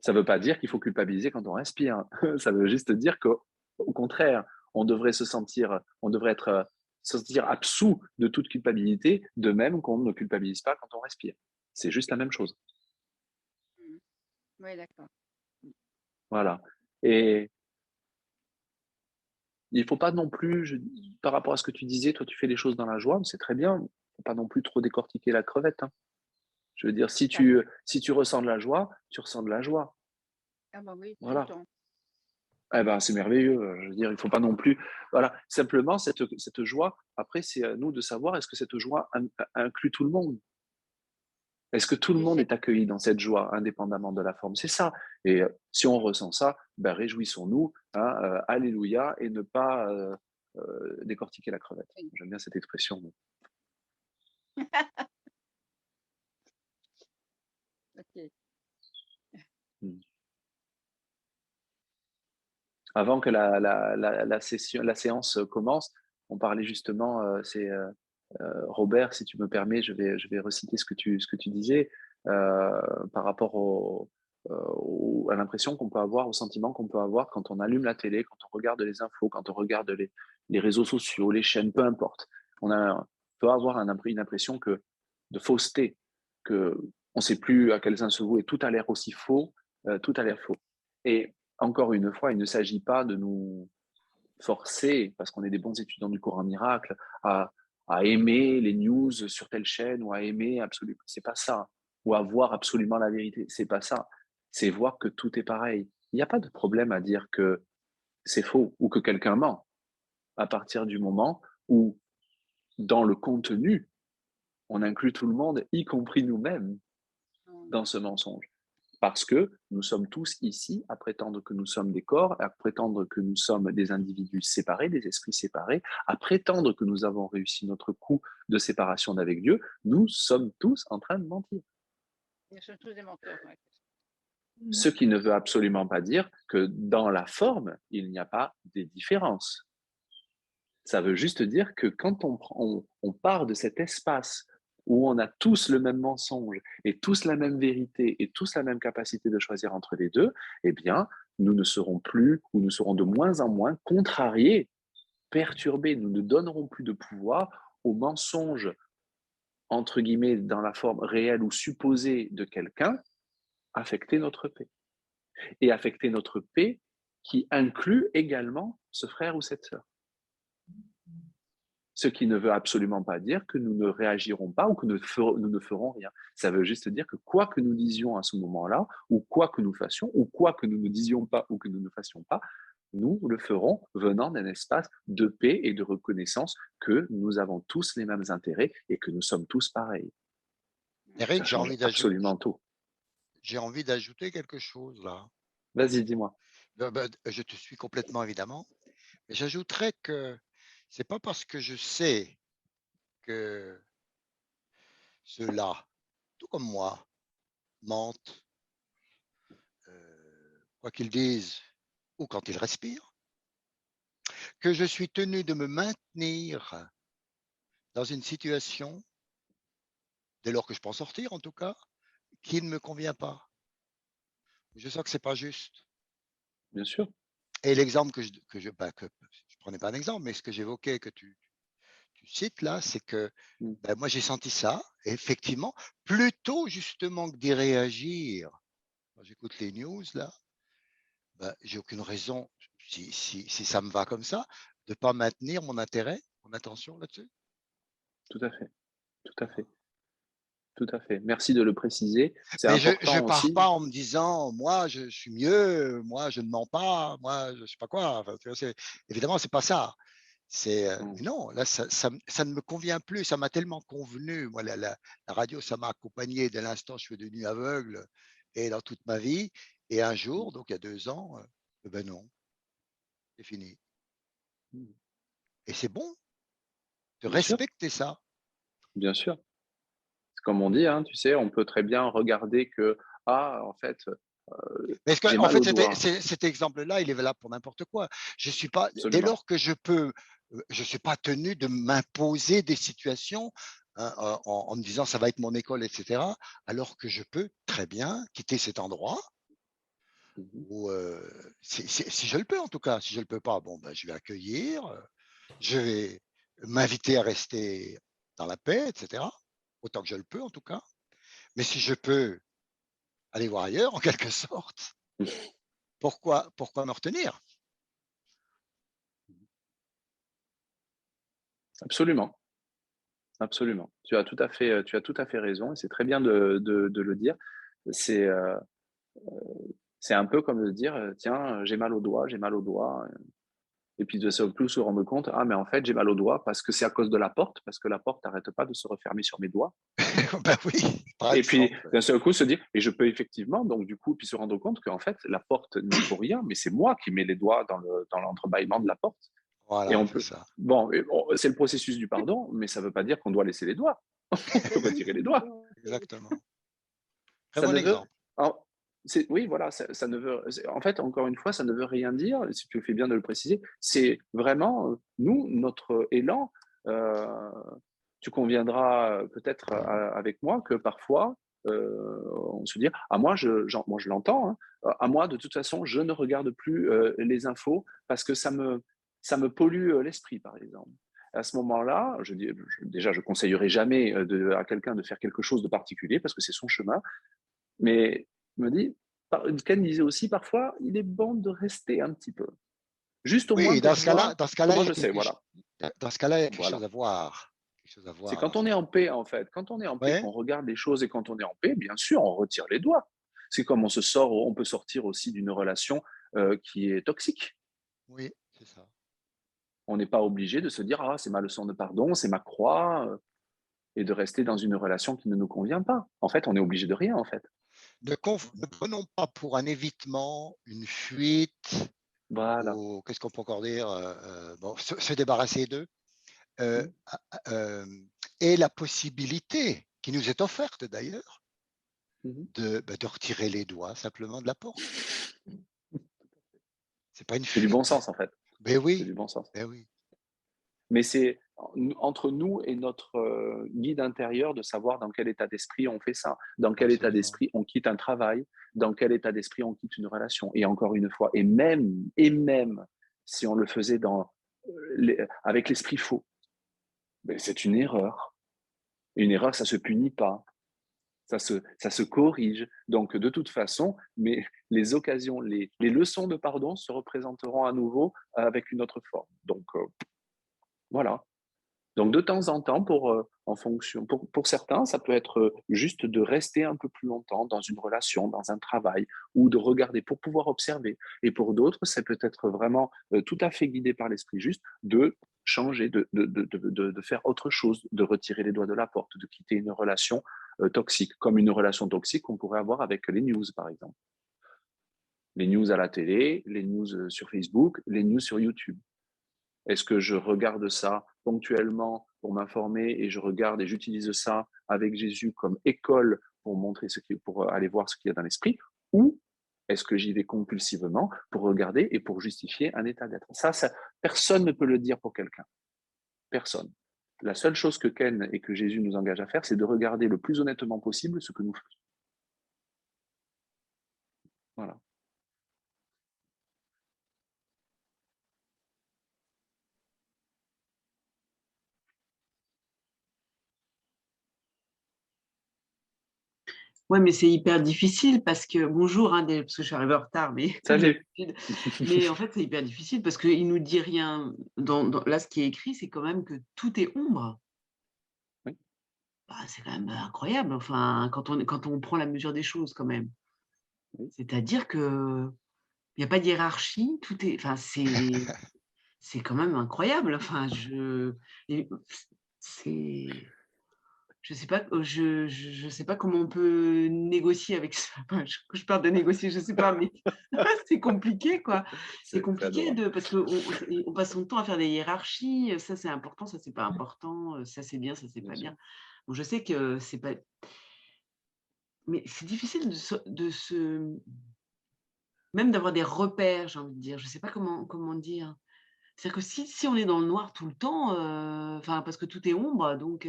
Ça ne veut pas dire qu'il faut culpabiliser quand on respire. Ça veut juste dire qu'au contraire, on devrait se sentir absous de toute culpabilité, de même qu'on ne culpabilise pas quand on respire. C'est juste la même chose. Oui, d'accord. Voilà. Et il ne faut pas non plus, par rapport à ce que tu disais, toi tu fais les choses dans la joie, c'est très bien. Il ne faut pas non plus trop décortiquer la crevette. Hein. Je veux dire, si tu ressens de la joie, tu ressens de la joie. Ah bah oui, tout le Voilà. temps. Eh ben, c'est merveilleux. Je veux dire, il faut pas non plus. Voilà, simplement cette joie. Après, c'est à nous de savoir est-ce que cette joie inclut tout le monde. Est-ce que tout le C'est monde c'est est accueilli dans cette joie, indépendamment de la forme? C'est ça. Et si on ressent ça, ben, réjouissons-nous, hein, alléluia, et ne pas décortiquer la crevette. J'aime bien cette expression. OK. Mm. Avant que la séance commence, on parlait justement, Robert, si tu me permets, je vais reciter ce que tu disais par rapport à l'impression qu'on peut avoir, au sentiment qu'on peut avoir quand on allume la télé, quand on regarde les infos, quand on regarde les réseaux sociaux, les chaînes, peu importe. On peut avoir une impression de fausseté, que on ne sait plus à quel sens se vouer, et tout a l'air aussi faux, tout a l'air faux. Et encore une fois, il ne s'agit pas de nous forcer, parce qu'on est des bons étudiants du Coran miracle, à aimer les news sur telle chaîne ou à aimer absolument. C'est pas ça. Ou à voir absolument la vérité. C'est pas ça. C'est voir que tout est pareil. Il n'y a pas de problème à dire que c'est faux ou que quelqu'un ment à partir du moment où, dans le contenu, on inclut tout le monde, y compris nous-mêmes, Mmh. dans ce mensonge. Parce que nous sommes tous ici à prétendre que nous sommes des corps, à prétendre que nous sommes des individus séparés, des esprits séparés, à prétendre que nous avons réussi notre coup de séparation d'avec Dieu. Nous sommes tous en train de mentir. Ils sont tous des menteurs, ouais. Ce qui ne veut absolument pas dire que dans la forme, il n'y a pas des différences. Ça veut juste dire que quand on part de cet espace où on a tous le même mensonge et tous la même vérité et tous la même capacité de choisir entre les deux, eh bien, nous ne serons plus ou nous serons de moins en moins contrariés, perturbés. Nous ne donnerons plus de pouvoir aux mensonges, entre guillemets, dans la forme réelle ou supposée de quelqu'un, affecter notre paix. Et affecter notre paix qui inclut également ce frère ou cette sœur. Ce qui ne veut absolument pas dire que nous ne réagirons pas ou que nous ne ferons rien. Ça veut juste dire que quoi que nous disions à ce moment-là, ou quoi que nous fassions, ou quoi que nous ne disions pas ou que nous ne fassions pas, nous le ferons venant d'un espace de paix et de reconnaissance que nous avons tous les mêmes intérêts et que nous sommes tous pareils. Ça Eric, change absolument tout. j'ai envie d'ajouter quelque chose là. Vas-y, dis-moi. Je te suis complètement évidemment, mais j'ajouterais que c'est pas parce que je sais que ceux-là, tout comme moi, mentent, quoi qu'ils disent ou quand ils respirent, que je suis tenu de me maintenir dans une situation, dès lors que je peux en sortir en tout cas, qui ne me convient pas. Je sens que c'est pas juste. Bien sûr. Et l'exemple que je prenais pas un exemple, mais ce que j'évoquais, que tu cites là, c'est que Mm. ben, moi j'ai senti ça, et effectivement, plutôt justement que d'y réagir, quand j'écoute les news là, ben, j'ai aucune raison, si ça me va comme ça, de pas maintenir mon intérêt, mon attention là-dessus. Tout à fait. Tout à fait. Tout à fait. Merci de le préciser. C'est Mais je important pars aussi. pas en me disant, moi je suis mieux, moi je ne mens pas, moi je sais pas quoi. Enfin, tu vois, évidemment, c'est pas ça. Mm. Non, là, ça ne me convient plus. Ça m'a tellement convenu. Moi, la radio, ça m'a accompagné dès l'instant où je suis devenu aveugle et dans toute ma vie. Et un jour, donc il y a 2 ans, ben non, c'est fini. Mm. Et c'est bon de Bien sûr. respecter ça. Bien sûr. Comme on dit, hein, tu sais, on peut très bien regarder que, ah, en fait, Parce que, j'ai en mal fait, au doigt. cet exemple-là, il est valable pour n'importe quoi. Je suis pas, dès Absolument. lors que je peux, je suis pas tenu de m'imposer des situations hein, en me disant ça va être mon école, etc. Alors que je peux très bien quitter cet endroit Mhm. ou si je le peux en tout cas. Si je le peux pas, bon, ben, je vais accueillir, je vais m'inviter à rester dans la paix, etc. Autant que je le peux en tout cas. Mais si je peux aller voir ailleurs, en quelque sorte, pourquoi me retenir? Absolument. Absolument. Tu as tout à fait raison et c'est très bien de le dire. C'est C'est un peu comme de dire, tiens, j'ai mal au doigt, j'ai mal au doigt. Et puis de seul coup se rendre compte, ah mais en fait j'ai mal au doigt parce que c'est à cause de la porte, parce que la porte n'arrête pas de se refermer sur mes doigts. Ben oui, par Et puis exemple. d'un seul coup se dire, et je peux effectivement, donc du coup, puis se rendre compte qu'en fait la porte n'y est pour rien, mais c'est moi qui mets les doigts dans l'entrebâillement de la porte. Et Voilà, on c'est peut, ça. bon, c'est le processus du pardon, mais ça ne veut pas dire qu'on doit laisser les doigts. On peut retirer les doigts. Exactement. Très Ça bon ne veut, exemple. alors, oui, voilà, ça ne veut, en fait, encore une fois, ça ne veut rien dire, si tu fais bien de le préciser, c'est vraiment, nous, notre élan, euh, tu conviendras peut-être avec moi que parfois, on se dit, ah moi, moi je l'entends, hein, à moi, de toute façon, je ne regarde plus les infos parce que ça me pollue l'esprit, par exemple. À ce moment-là, déjà, je conseillerais jamais à quelqu'un de faire quelque chose de particulier parce que c'est son chemin. Mais je me dis, Ken disait aussi parfois, il est bon de rester un petit peu, juste au moins Oui, pour voir dans ce cas-là, comment il y a je sais, quelque chose. voilà. Dans ce cas-là, il y a quelque chose Voilà. à voir. Quelque chose à C'est voir quand dans on ce est cas. en paix, en fait. Quand on est en paix, Ouais, qu'on regarde les choses et quand on est en paix, bien sûr, on retire les doigts. C'est comme on peut sortir aussi d'une relation qui est toxique. oui, c'est ça. On n'est pas obligé de se dire, ah, c'est ma leçon de pardon, c'est ma croix, et de rester dans une relation qui ne nous convient pas. En fait, on est obligé de rien, en fait. Ne prenons pas pour un évitement, une fuite, Voilà. ou qu'est-ce qu'on peut encore dire, bon, se débarrasser d'eux, euh, Mm. euh, et la possibilité qui nous est offerte d'ailleurs Mhm. de retirer les doigts simplement de la porte. C'est pas une C'est du bon fuite. sens, en fait. Ben C'est oui, du bon sens. ben oui, Mais c'est entre nous et notre guide intérieur de savoir dans quel état d'esprit on fait ça, dans quel état absolument. d'esprit on quitte un travail, dans quel état d'esprit on quitte une relation. Et encore une fois, et même si on le faisait avec l'esprit faux, ben c'est une erreur. Et une erreur, ça se punit pas. Ça se corrige. Donc, de toute façon, mais les occasions, les leçons de pardon se représenteront à nouveau avec une autre forme. Donc, voilà. Donc, de temps en temps, pour certains, ça peut être juste de rester un peu plus longtemps dans une relation, dans un travail, ou de regarder pour pouvoir observer. Et pour d'autres, ça peut être vraiment tout à fait guidé par l'esprit juste de changer, de faire autre chose, de retirer les doigts de la porte, de quitter une relation toxique, comme une relation toxique qu'on pourrait avoir avec les news, par exemple. Les news à la télé, les news sur Facebook, les news sur YouTube. Est-ce que je regarde ça ponctuellement pour m'informer et je regarde et j'utilise ça avec Jésus comme école pour pour aller voir ce qu'il y a dans l'esprit, ou est-ce que j'y vais compulsivement pour regarder et pour justifier un état d'être? Ça, personne ne peut le dire pour quelqu'un. Personne. La seule chose que Ken et que Jésus nous engage à faire, c'est de regarder le plus honnêtement possible ce que nous faisons. Voilà. Ouais, mais c'est hyper difficile parce que bonjour, hein, parce que je suis arrivée en retard, mais comme Salut. d'habitude. Mais en fait, c'est hyper difficile parce qu'il nous dit rien. Là, ce qui est écrit, c'est quand même que tout est ombre. Oui. Bah, c'est quand même incroyable. Enfin, quand on prend la mesure des choses, quand même. Oui. C'est-à-dire que il n'y a pas de hiérarchie. Tout est. Enfin, c'est quand même incroyable. Enfin, c'est. Je sais pas comment on peut négocier avec ça. Enfin, je parle de négocier, je sais pas, mais c'est compliqué, quoi. C'est C'est compliqué adorable. parce qu'on passe son temps à faire des hiérarchies. Ça, c'est important, ça, c'est pas important. Ça, c'est bien, ça, c'est Bien pas sûr. bien. Bon, je sais que c'est pas. Mais c'est difficile même d'avoir des repères, j'ai envie de dire. Je sais pas comment dire. C'est-à-dire que si on est dans le noir tout le temps, enfin, parce que tout est ombre, donc.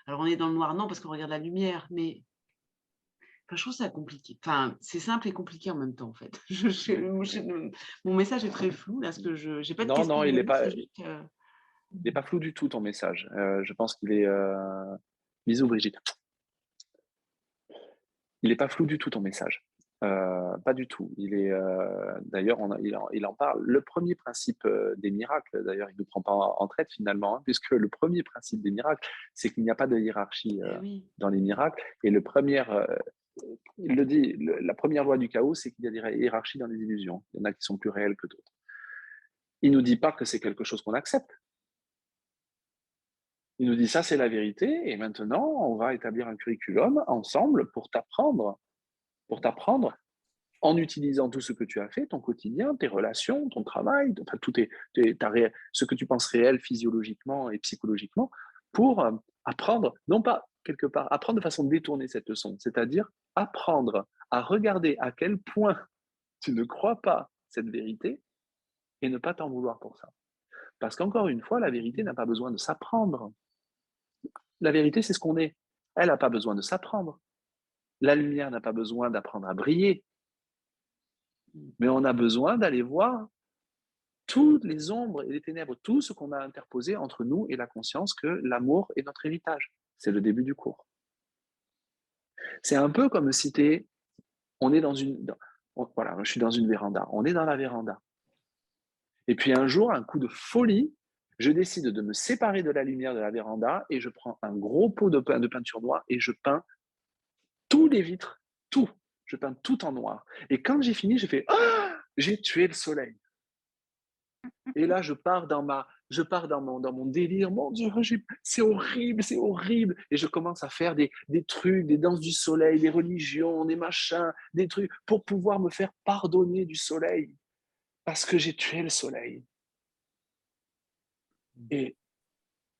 Alors, on est dans le noir, non, parce qu'on regarde la lumière, mais. Enfin, je trouve ça compliqué. Enfin, c'est simple et compliqué en même temps, en fait. Oui, oui. Mon message est très flou, là, parce que je n'ai pas de Non, questions non, à il n'est poser, pas. c'est juste Il n'est pas flou du tout ton message. Je pense qu'il est. Bisous Brigitte. Il n'est pas flou du tout ton message. Pas du tout. Il est d'ailleurs, il en parle. Le premier principe des miracles, d'ailleurs, il ne nous prend pas en traite finalement, hein, puisque le premier principe des miracles, c'est qu'il n'y a pas de hiérarchie eh oui. dans les miracles. Et il le dit, la première loi du chaos, c'est qu'il y a des hiérarchies dans les illusions. Il y en a qui sont plus réelles que d'autres. Il ne nous dit pas que c'est quelque chose qu'on accepte. Il nous dit ça, c'est la vérité, et maintenant, on va établir un curriculum ensemble pour t'apprendre en utilisant tout ce que tu as fait, ton quotidien, tes relations, ton travail, enfin, ce que tu penses réel physiologiquement et psychologiquement, pour apprendre, non pas quelque part, apprendre de façon détournée cette leçon, c'est-à-dire apprendre à regarder à quel point tu ne crois pas cette vérité et ne pas t'en vouloir pour ça. Parce qu'encore une fois, la vérité n'a pas besoin de s'apprendre. La vérité, c'est ce qu'on est. Elle n'a pas besoin de s'apprendre. La lumière n'a pas besoin d'apprendre à briller. Mais on a besoin d'aller voir toutes les ombres et les ténèbres, tout ce qu'on a interposé entre nous et la conscience que l'amour est notre héritage. C'est le début du cours. C'est un peu comme si on est voilà, je suis dans une véranda, on est dans la véranda. Et puis un jour, un coup de folie, je décide de me séparer de la lumière de la véranda et je prends un gros pot de peinture noire et je peins tous les vitres, tout. Je peins tout en noir. Et quand j'ai fini, j'ai fait « Ah, j'ai tué le soleil !» Et là, je pars dans mon délire. Mon Dieu, c'est horrible, c'est horrible. Et je commence à faire des trucs, des danses du soleil, des religions, des machins, des trucs pour pouvoir me faire pardonner du soleil. Parce que j'ai tué le soleil. Et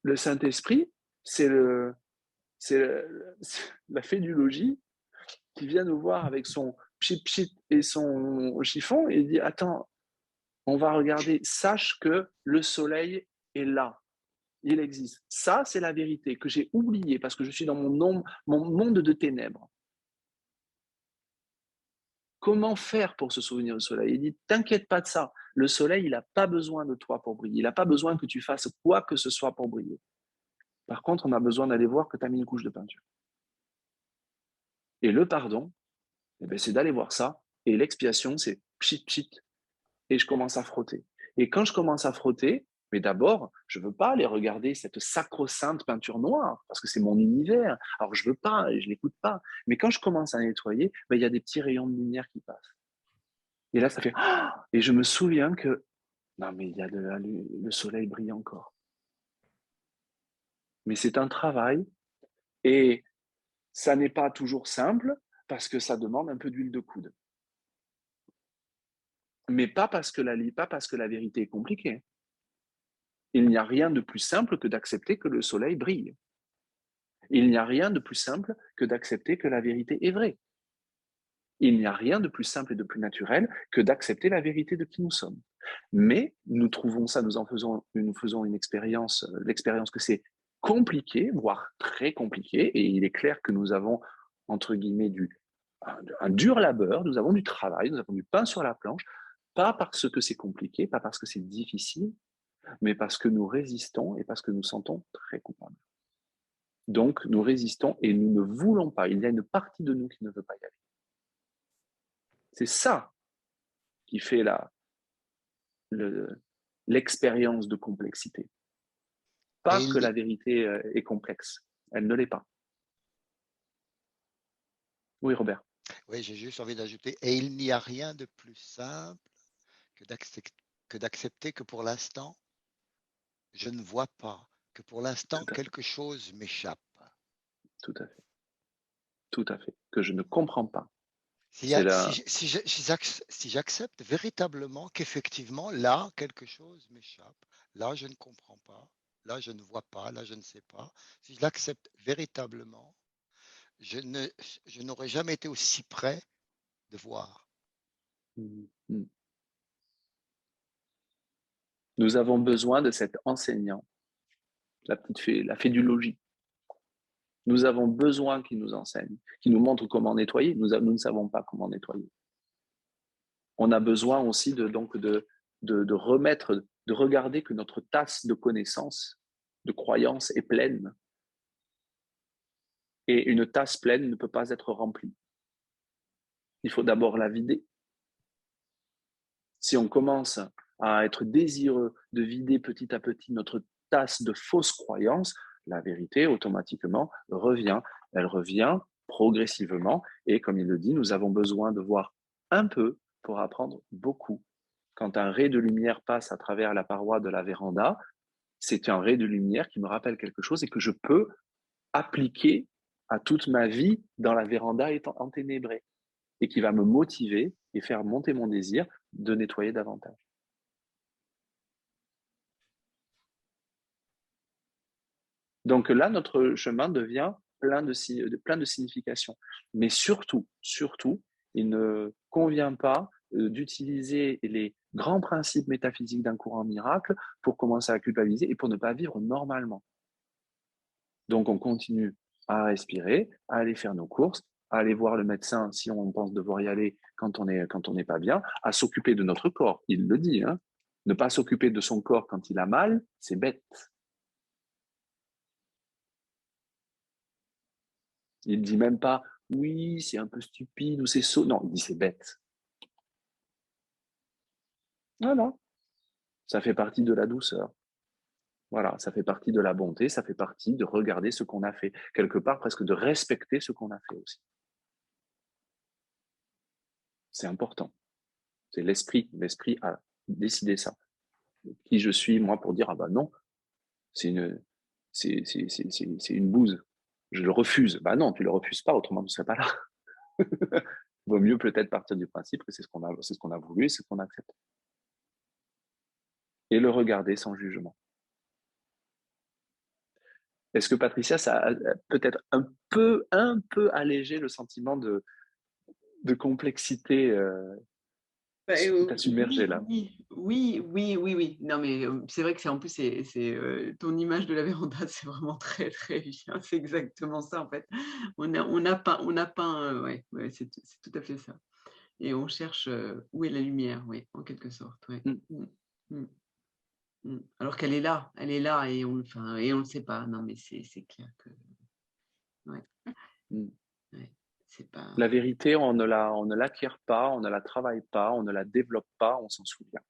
le Saint-Esprit, c'est la fée du logis qui vient nous voir avec son pchit-pchit et son chiffon et il dit « Attends, on va regarder, sache que le soleil est là, il existe. Ça, c'est la vérité que j'ai oubliée parce que je suis dans mon monde de ténèbres. Comment faire pour se souvenir du soleil ? Il dit, t'inquiète pas de ça, le soleil, il n'a pas besoin de toi pour briller, il n'a pas besoin que tu fasses quoi que ce soit pour briller. Par contre, on a besoin d'aller voir que tu as mis une couche de peinture. Et le pardon, c'est d'aller voir ça, et l'expiation, c'est pchit, pchit, et je commence à frotter. Et quand je commence à frotter, mais d'abord, je ne veux pas aller regarder cette sacro-sainte peinture noire, parce que c'est mon univers. Alors, je ne veux pas, et je ne l'écoute pas. Mais quand je commence à nettoyer, il y a des petits rayons de lumière qui passent. Et là, ça fait « Et je me souviens que, non, mais il y a le soleil brille encore. Mais c'est un travail, et ça n'est pas toujours simple, parce que ça demande un peu d'huile de coude. Mais pas parce que la vérité est compliquée. Il n'y a rien de plus simple que d'accepter que le soleil brille. Il n'y a rien de plus simple que d'accepter que la vérité est vraie. Il n'y a rien de plus simple et de plus naturel que d'accepter la vérité de qui nous sommes. Mais nous trouvons ça, nous faisons une expérience, l'expérience que c'est compliqué, voire très compliqué, et il est clair que nous avons, entre guillemets, un dur labeur, nous avons du travail, nous avons du pain sur la planche, pas parce que c'est compliqué, pas parce que c'est difficile, mais parce que nous résistons et parce que nous sentons très coupables. Donc, nous résistons et nous ne voulons pas. Il y a une partie de nous qui ne veut pas y aller. C'est ça qui fait l'expérience de complexité. Pas que la vérité est complexe. Elle ne l'est pas. Oui, Robert. Oui, j'ai juste envie d'ajouter, et il n'y a rien de plus simple que d'accepter que pour l'instant, je ne vois pas, que pour l'instant, quelque chose m'échappe. Tout à fait. Tout à fait. Que je ne comprends pas. Si j'accepte véritablement qu'effectivement, là, quelque chose m'échappe, là, je ne comprends pas, là, je ne vois pas, là, je ne sais pas, si je l'accepte véritablement, je n'aurais jamais été aussi près de voir. Nous avons besoin de cet enseignant, la petite fée, la fée du logis. Nous avons besoin qu'il nous enseigne, qu'il nous montre comment nettoyer. Nous ne savons pas comment nettoyer. On a besoin aussi de remettre, de regarder que notre tasse de connaissances, de croyances est pleine. Et une tasse pleine ne peut pas être remplie. Il faut d'abord la vider. Si on commence à être désireux de vider petit à petit notre tasse de fausses croyances, la vérité automatiquement revient. Elle revient progressivement. Et comme il le dit, nous avons besoin de voir un peu pour apprendre beaucoup. Quand un ray de lumière passe à travers la paroi de la véranda, c'est un ray de lumière qui me rappelle quelque chose et que je peux appliquer à toute ma vie dans la véranda étant enténébrée et qui va me motiver et faire monter mon désir de nettoyer davantage. Donc là, notre chemin devient plein de significations. Mais surtout, il ne convient pas d'utiliser les grands principes métaphysiques d'un courant miracle pour commencer à culpabiliser et pour ne pas vivre normalement. Donc on continue à respirer, à aller faire nos courses, à aller voir le médecin si on pense devoir y aller quand on n'est pas bien, à s'occuper de notre corps. Il le dit, hein. Ne pas s'occuper de son corps quand il a mal, c'est bête. Il ne dit même pas « oui, c'est un peu stupide » ou « c'est sot ». Non, il dit « c'est bête ». Voilà, ça fait partie de la douceur. Voilà, ça fait partie de la bonté, ça fait partie de regarder ce qu'on a fait. Quelque part, presque de respecter ce qu'on a fait aussi. C'est important. C'est l'esprit. L'esprit a décidé ça. Qui je suis, moi, pour dire « ah ben non, c'est une bouse. Je le refuse. » Ben non, tu le refuses pas, autrement tu ne serais pas là. Vaut mieux peut-être partir du principe que c'est ce qu'on a voulu et c'est ce qu'on accepte. Et le regarder sans jugement. Est-ce que Patricia, ça a peut-être un peu allégé le sentiment de complexité qui t'a submergé là? Oui. Non, mais c'est vrai que c'est en plus, ton image de la véranda, c'est vraiment très, très bien. C'est exactement ça, en fait. On a peint, ouais, c'est tout à fait ça. Et on cherche où est la lumière, oui, en quelque sorte. Ouais. Mm. Mm. Alors qu'elle est là, et on le sait pas. Non, mais c'est clair que, ouais. Mm. Ouais, c'est pas. La vérité, on ne l'acquiert pas, on ne la travaille pas, on ne la développe pas, on s'en souvient.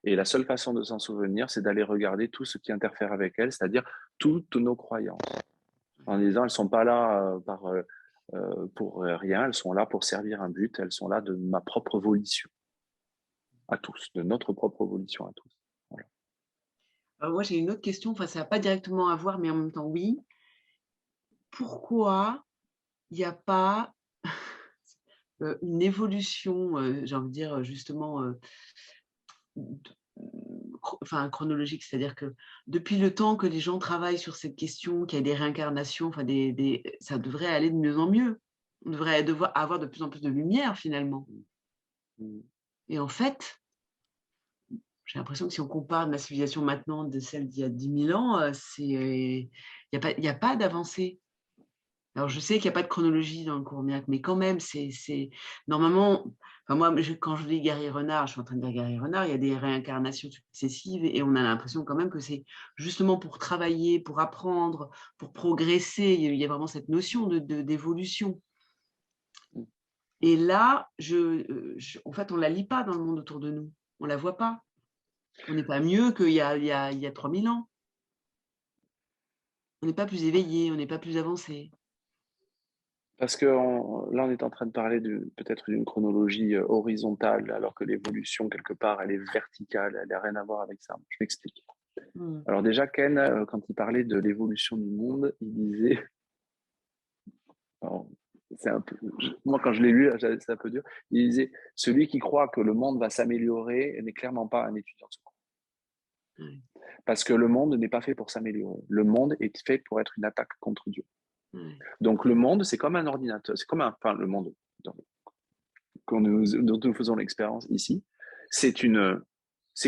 Et la seule façon de s'en souvenir, c'est d'aller regarder tout ce qui interfère avec elle, c'est-à-dire toutes nos croyances. En disant, elles ne sont pas là pour rien, elles sont là pour servir un but, elles sont là de ma propre volition. À tous, de notre propre volition à tous. Voilà. Alors moi, j'ai une autre question, enfin, ça n'a pas directement à voir, mais en même temps, oui. Pourquoi il n'y a pas une évolution, j'ai envie de dire, justement, chronologique, c'est-à-dire que depuis le temps que les gens travaillent sur cette question, qu'il y a des réincarnations, enfin ça devrait aller de mieux en mieux. On devrait avoir de plus en plus de lumière finalement. Et en fait, j'ai l'impression que si on compare la civilisation maintenant de celle d'il y a 10 000 ans, il n'y a pas d'avancée. Alors, je sais qu'il n'y a pas de chronologie dans le cours miracle, mais quand même, c'est normalement. Enfin, moi, quand je lis Gary Renard, je suis en train de lire Gary Renard, il y a des réincarnations successives et on a l'impression quand même que c'est justement pour travailler, pour apprendre, pour progresser. Il y a vraiment cette notion d'évolution. Et là, en fait, on ne la lit pas dans le monde autour de nous. On ne la voit pas. On n'est pas mieux qu'il y a 3000 ans. On n'est pas plus éveillé, on n'est pas plus avancé. Parce que là, on est en train de parler peut-être d'une chronologie horizontale, alors que l'évolution, quelque part, elle est verticale, elle n'a rien à voir avec ça. Je m'explique. Alors déjà, Ken, quand il parlait de l'évolution du monde, il disait... Alors, moi, quand je l'ai lu, c'est un peu dur. Il disait, celui qui croit que le monde va s'améliorer n'est clairement pas un étudiant de secours. Parce que le monde n'est pas fait pour s'améliorer. Le monde est fait pour être une attaque contre Dieu. Donc le monde, c'est comme un ordinateur, c'est comme le monde dont nous faisons l'expérience ici, c'est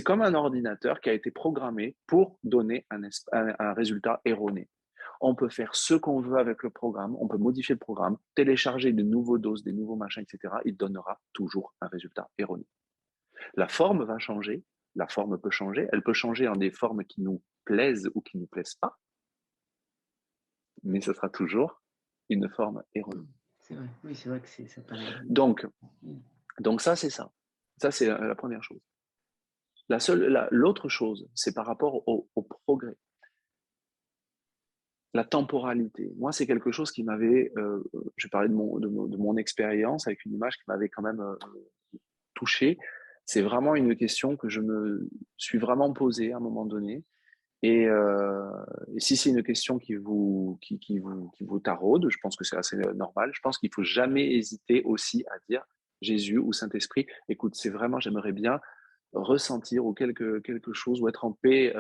comme un ordinateur qui a été programmé pour donner un résultat erroné. On peut faire ce qu'on veut avec le programme, on peut modifier le programme, télécharger de nouveaux doses, des nouveaux machins, etc. Il donnera toujours un résultat erroné. La forme va changer, la forme peut changer, elle peut changer en des formes qui nous plaisent ou qui ne nous plaisent pas, mais ce sera toujours une forme erronée. C'est vrai, oui, c'est vrai que ça paraît. Donc ça, c'est ça. Ça, c'est la première chose. L'autre chose, c'est par rapport au progrès. la temporalité. Moi, c'est quelque chose qui m'avait, je parlais de mon expérience avec une image qui m'avait quand même touché. C'est vraiment une question que je me suis vraiment posée à un moment donné. Et si c'est une question qui vous taraude, je pense que c'est assez normal. Je pense qu'il ne faut jamais hésiter aussi à dire Jésus ou Saint-Esprit, écoute, c'est vraiment, j'aimerais bien ressentir ou quelque chose ou être en paix,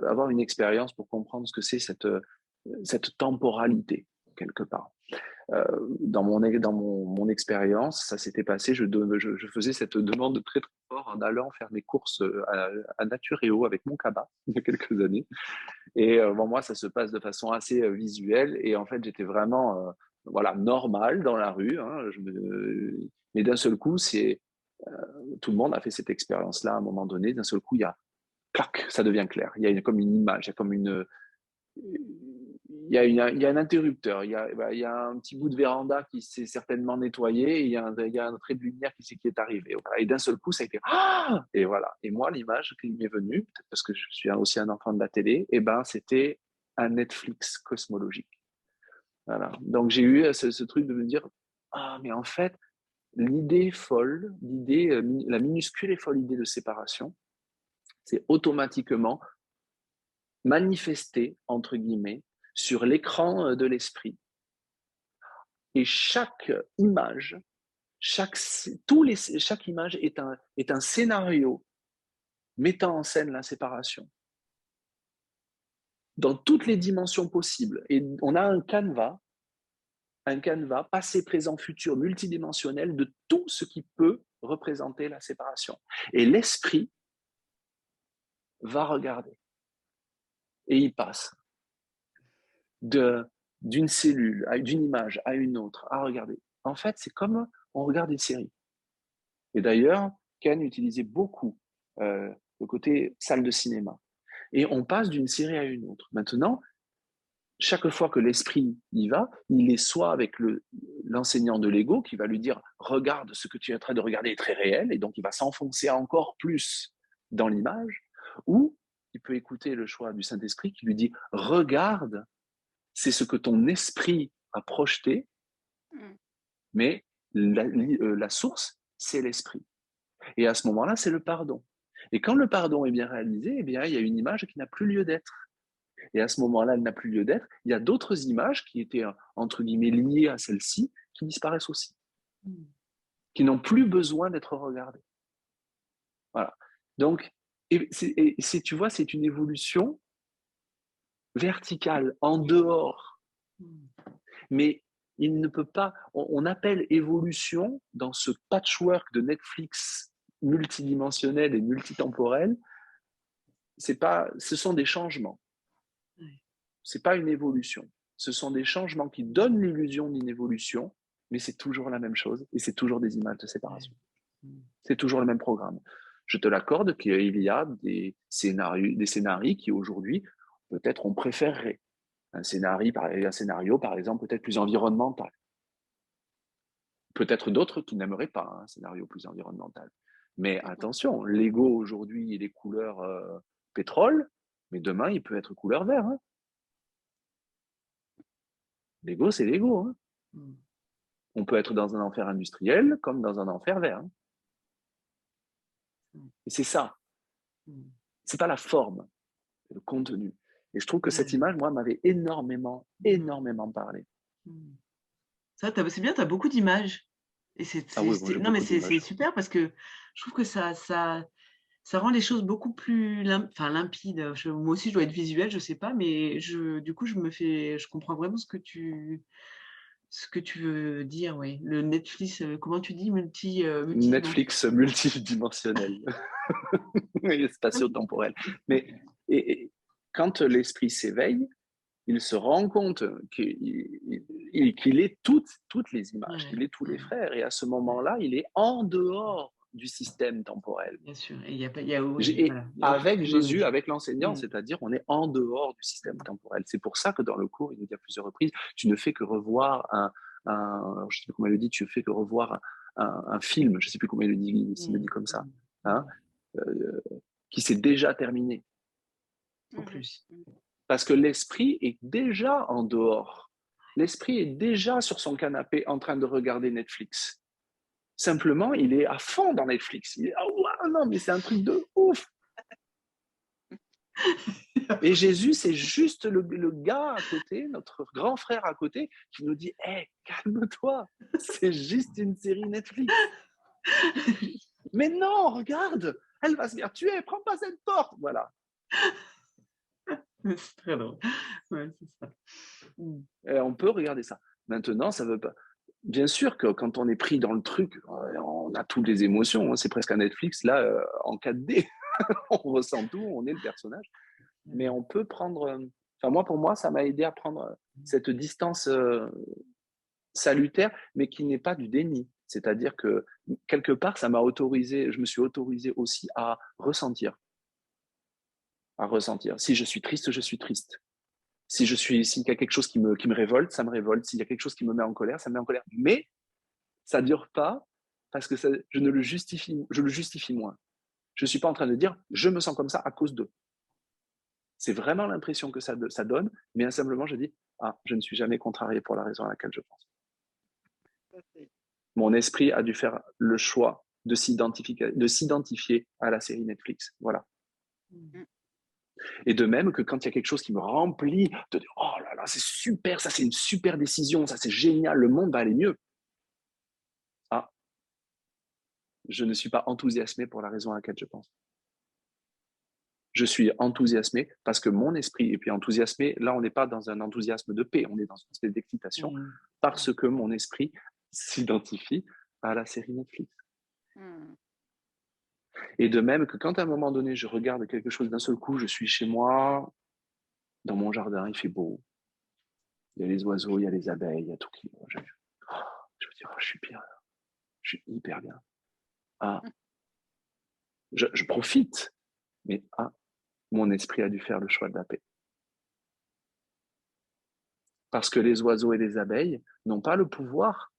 avoir une expérience pour comprendre ce que c'est cette temporalité, quelque part. Dans mon expérience, ça s'était passé, je faisais cette demande très, très fort en allant faire mes courses à Naturéo avec mon cabas il y a quelques années. Et bon, moi, ça se passe de façon assez visuelle. Et en fait, j'étais vraiment voilà, normal dans la rue. Hein, mais d'un seul coup, tout le monde a fait cette expérience-là à un moment donné. D'un seul coup, il y a clac, ça devient clair. Il y a comme une image, il y a comme il y a un interrupteur, il y a un petit bout de véranda qui s'est certainement nettoyé, et il y a un trait de lumière qui est arrivé. Voilà. Et d'un seul coup, ça a été ah! Et voilà. Et moi, l'image qui m'est venue, peut-être parce que je suis aussi un enfant de la télé, et ben, c'était un Netflix cosmologique. Voilà. Donc j'ai eu ce truc de me dire ah, mais en fait, l'idée folle, la minuscule et folle idée de séparation, c'est automatiquement manifesté, entre guillemets, sur l'écran de l'esprit. Et chaque image, chaque image est un scénario mettant en scène la séparation dans toutes les dimensions possibles. Et on a un canevas passé, présent, futur, multidimensionnel de tout ce qui peut représenter la séparation. Et l'esprit va regarder. Et il passe d'une cellule, d'une image à une autre, à regarder. En fait, c'est comme on regarde une série. Et d'ailleurs, Ken utilisait beaucoup le côté salle de cinéma. Et on passe d'une série à une autre. Maintenant, chaque fois que l'esprit y va, il est soit avec l'enseignant de l'ego qui va lui dire « Regarde, ce que tu es en train de regarder est très réel », et donc il va s'enfoncer encore plus dans l'image, ou il peut écouter le choix du Saint-Esprit qui lui dit « Regarde, c'est ce que ton esprit a projeté, mais la source, c'est l'esprit. » Et à ce moment-là, c'est le pardon. Et quand le pardon est bien réalisé, eh bien, il y a une image qui n'a plus lieu d'être. Et à ce moment-là, elle n'a plus lieu d'être. Il y a d'autres images qui étaient, entre guillemets, liées à celle-ci, qui disparaissent aussi, qui n'ont plus besoin d'être regardées. Voilà. Donc, tu vois, c'est une évolution verticale, en dehors. Mais il ne peut pas, on appelle évolution dans ce patchwork de Netflix multidimensionnel et multitemporel, ce sont des changements. Ce n'est pas une évolution. Ce sont des changements qui donnent l'illusion d'une évolution, mais c'est toujours la même chose et c'est toujours des images de séparation. C'est toujours le même programme. Je te l'accorde qu'il y a des scénarios qui aujourd'hui, peut-être, on préférerait. Un scénario, par exemple, peut-être plus environnemental. Peut-être d'autres qui n'aimeraient pas un scénario plus environnemental. Mais attention, l'ego aujourd'hui, il est couleur pétrole, mais demain, il peut être couleur vert. Hein. L'ego, c'est l'ego. Hein. On peut être dans un enfer industriel comme dans un enfer vert. Hein. Et c'est ça. C'est pas la forme, c'est le contenu. Et je trouve que cette image, moi, m'avait énormément parlé. C'est bien, tu as beaucoup d'images. Et non, mais c'est super parce que je trouve que ça rend les choses beaucoup plus limpides. Moi aussi, je dois être visuelle, je sais pas, mais du coup, je comprends vraiment ce que tu veux dire, oui. Le Netflix, comment tu dis, Netflix multidimensionnel, spatio-temporel. Mais quand l'esprit s'éveille, il se rend compte qu'il est toutes les images, qu'il est tous les frères. Et à ce moment-là, il est en dehors du système temporel. Bien sûr. Avec Jésus, avec l'enseignant, c'est-à-dire on est en dehors du système temporel. C'est pour ça que dans le cours, il nous dit à plusieurs reprises, tu ne fais que revoir je ne sais plus comment il le dit, tu ne fais que revoir un film, je ne sais plus comment il le dit, s'il le dit comme ça, hein, qui s'est déjà terminé. En plus. Parce que l'esprit est déjà en dehors. L'esprit est déjà sur son canapé en train de regarder Netflix. Simplement, il est à fond dans Netflix. Il est, ah ouais, non, mais c'est un truc de ouf. Et Jésus, c'est juste le gars à côté, notre grand frère à côté, qui nous dit, hey, calme-toi, c'est juste une série Netflix. Mais non, regarde, elle va se faire tuer, prends pas cette porte. Voilà. C'est très drôle. Ouais, c'est ça. Et on peut regarder ça. Maintenant, ça veut pas. Bien sûr que quand on est pris dans le truc, on a toutes les émotions. Hein, c'est presque un Netflix, là, en 4D. On ressent tout, on est le personnage. Mais on peut prendre. Enfin, moi, pour moi, ça m'a aidé à prendre cette distance salutaire, mais qui n'est pas du déni. C'est-à-dire que quelque part, ça m'a autorisé, je me suis autorisé aussi à ressentir. À ressentir. Si je suis triste, je suis triste. S'il y a quelque chose qui me révolte, ça me révolte. S'il y a quelque chose qui me met en colère, ça me met en colère. Mais ça ne dure pas parce que je le justifie moins. Je ne suis pas en train de dire je me sens comme ça à cause d'eux. C'est vraiment l'impression que ça donne, mais simplement je dis je ne suis jamais contrarié pour la raison à laquelle je pense. Mon esprit a dû faire le choix de s'identifier à la série Netflix. Voilà. Et de même que quand il y a quelque chose qui me remplit, de dire oh là là, c'est super, ça c'est une super décision, ça c'est génial, le monde va aller mieux. Je ne suis pas enthousiasmé pour la raison à laquelle je pense. Je suis enthousiasmé parce que mon esprit, et puis enthousiasmé, là on n'est pas dans un enthousiasme de paix, on est dans une espèce d'excitation parce que mon esprit s'identifie à la série Netflix. Et de même que quand à un moment donné je regarde quelque chose d'un seul coup, je suis chez moi, dans mon jardin, il fait beau, il y a les oiseaux, il y a les abeilles, il y a tout qui... Je me dis, je suis bien, je suis hyper bien. Je profite, mais mon esprit a dû faire le choix de la paix. Parce que les oiseaux et les abeilles n'ont pas le pouvoir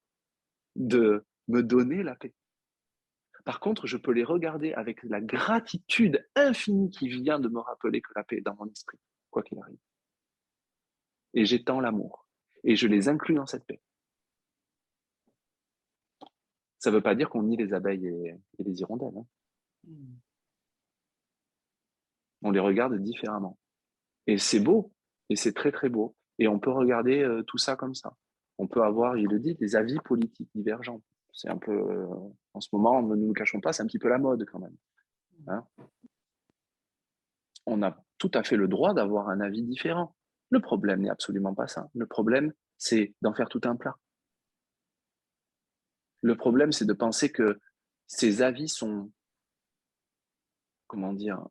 de me donner la paix. Par contre, je peux les regarder avec la gratitude infinie qui vient de me rappeler que la paix est dans mon esprit, quoi qu'il arrive. Et j'étends l'amour. Et je les inclus dans cette paix. Ça ne veut pas dire qu'on nie les abeilles et les hirondelles. Hein. On les regarde différemment. Et c'est beau. Et c'est très, très beau. Et on peut regarder tout ça comme ça. On peut avoir, il le dit, des avis politiques divergents. C'est un peu, en ce moment, ne nous cachons pas, c'est un petit peu la mode quand même. Hein, on a tout à fait le droit d'avoir un avis différent. Le problème n'est absolument pas ça. Le problème, c'est d'en faire tout un plat. Le problème, c'est de penser que ces avis sont, comment dire,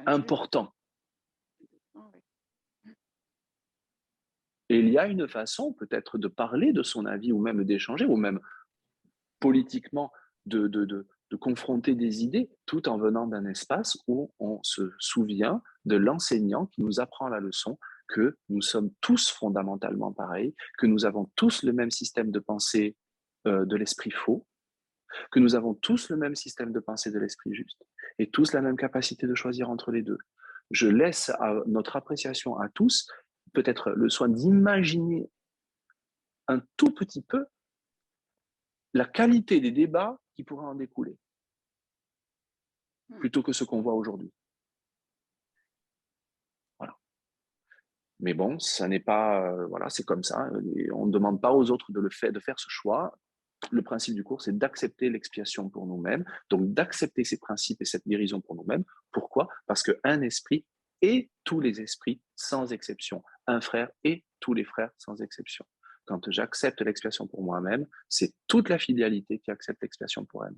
importants. Et il y a une façon peut-être de parler de son avis ou même d'échanger ou même politiquement de confronter des idées tout en venant d'un espace où on se souvient de l'enseignant qui nous apprend la leçon que nous sommes tous fondamentalement pareils, que nous avons tous le même système de pensée de l'esprit faux, que nous avons tous le même système de pensée de l'esprit juste et tous la même capacité de choisir entre les deux. Je laisse à notre appréciation à tous peut-être le soin d'imaginer un tout petit peu la qualité des débats qui pourraient en découler, plutôt que ce qu'on voit aujourd'hui. Voilà. Mais bon, ça n'est pas, voilà, c'est comme ça. On ne demande pas aux autres de faire ce choix. Le principe du cours, c'est d'accepter l'expiation pour nous-mêmes, donc d'accepter ces principes et cette guérison pour nous-mêmes. Pourquoi ? Parce qu'un esprit et tous les esprits, sans exception. Un frère et tous les frères, sans exception. Quand j'accepte l'expiation pour moi-même, c'est toute la fidélité qui accepte l'expiation pour elle.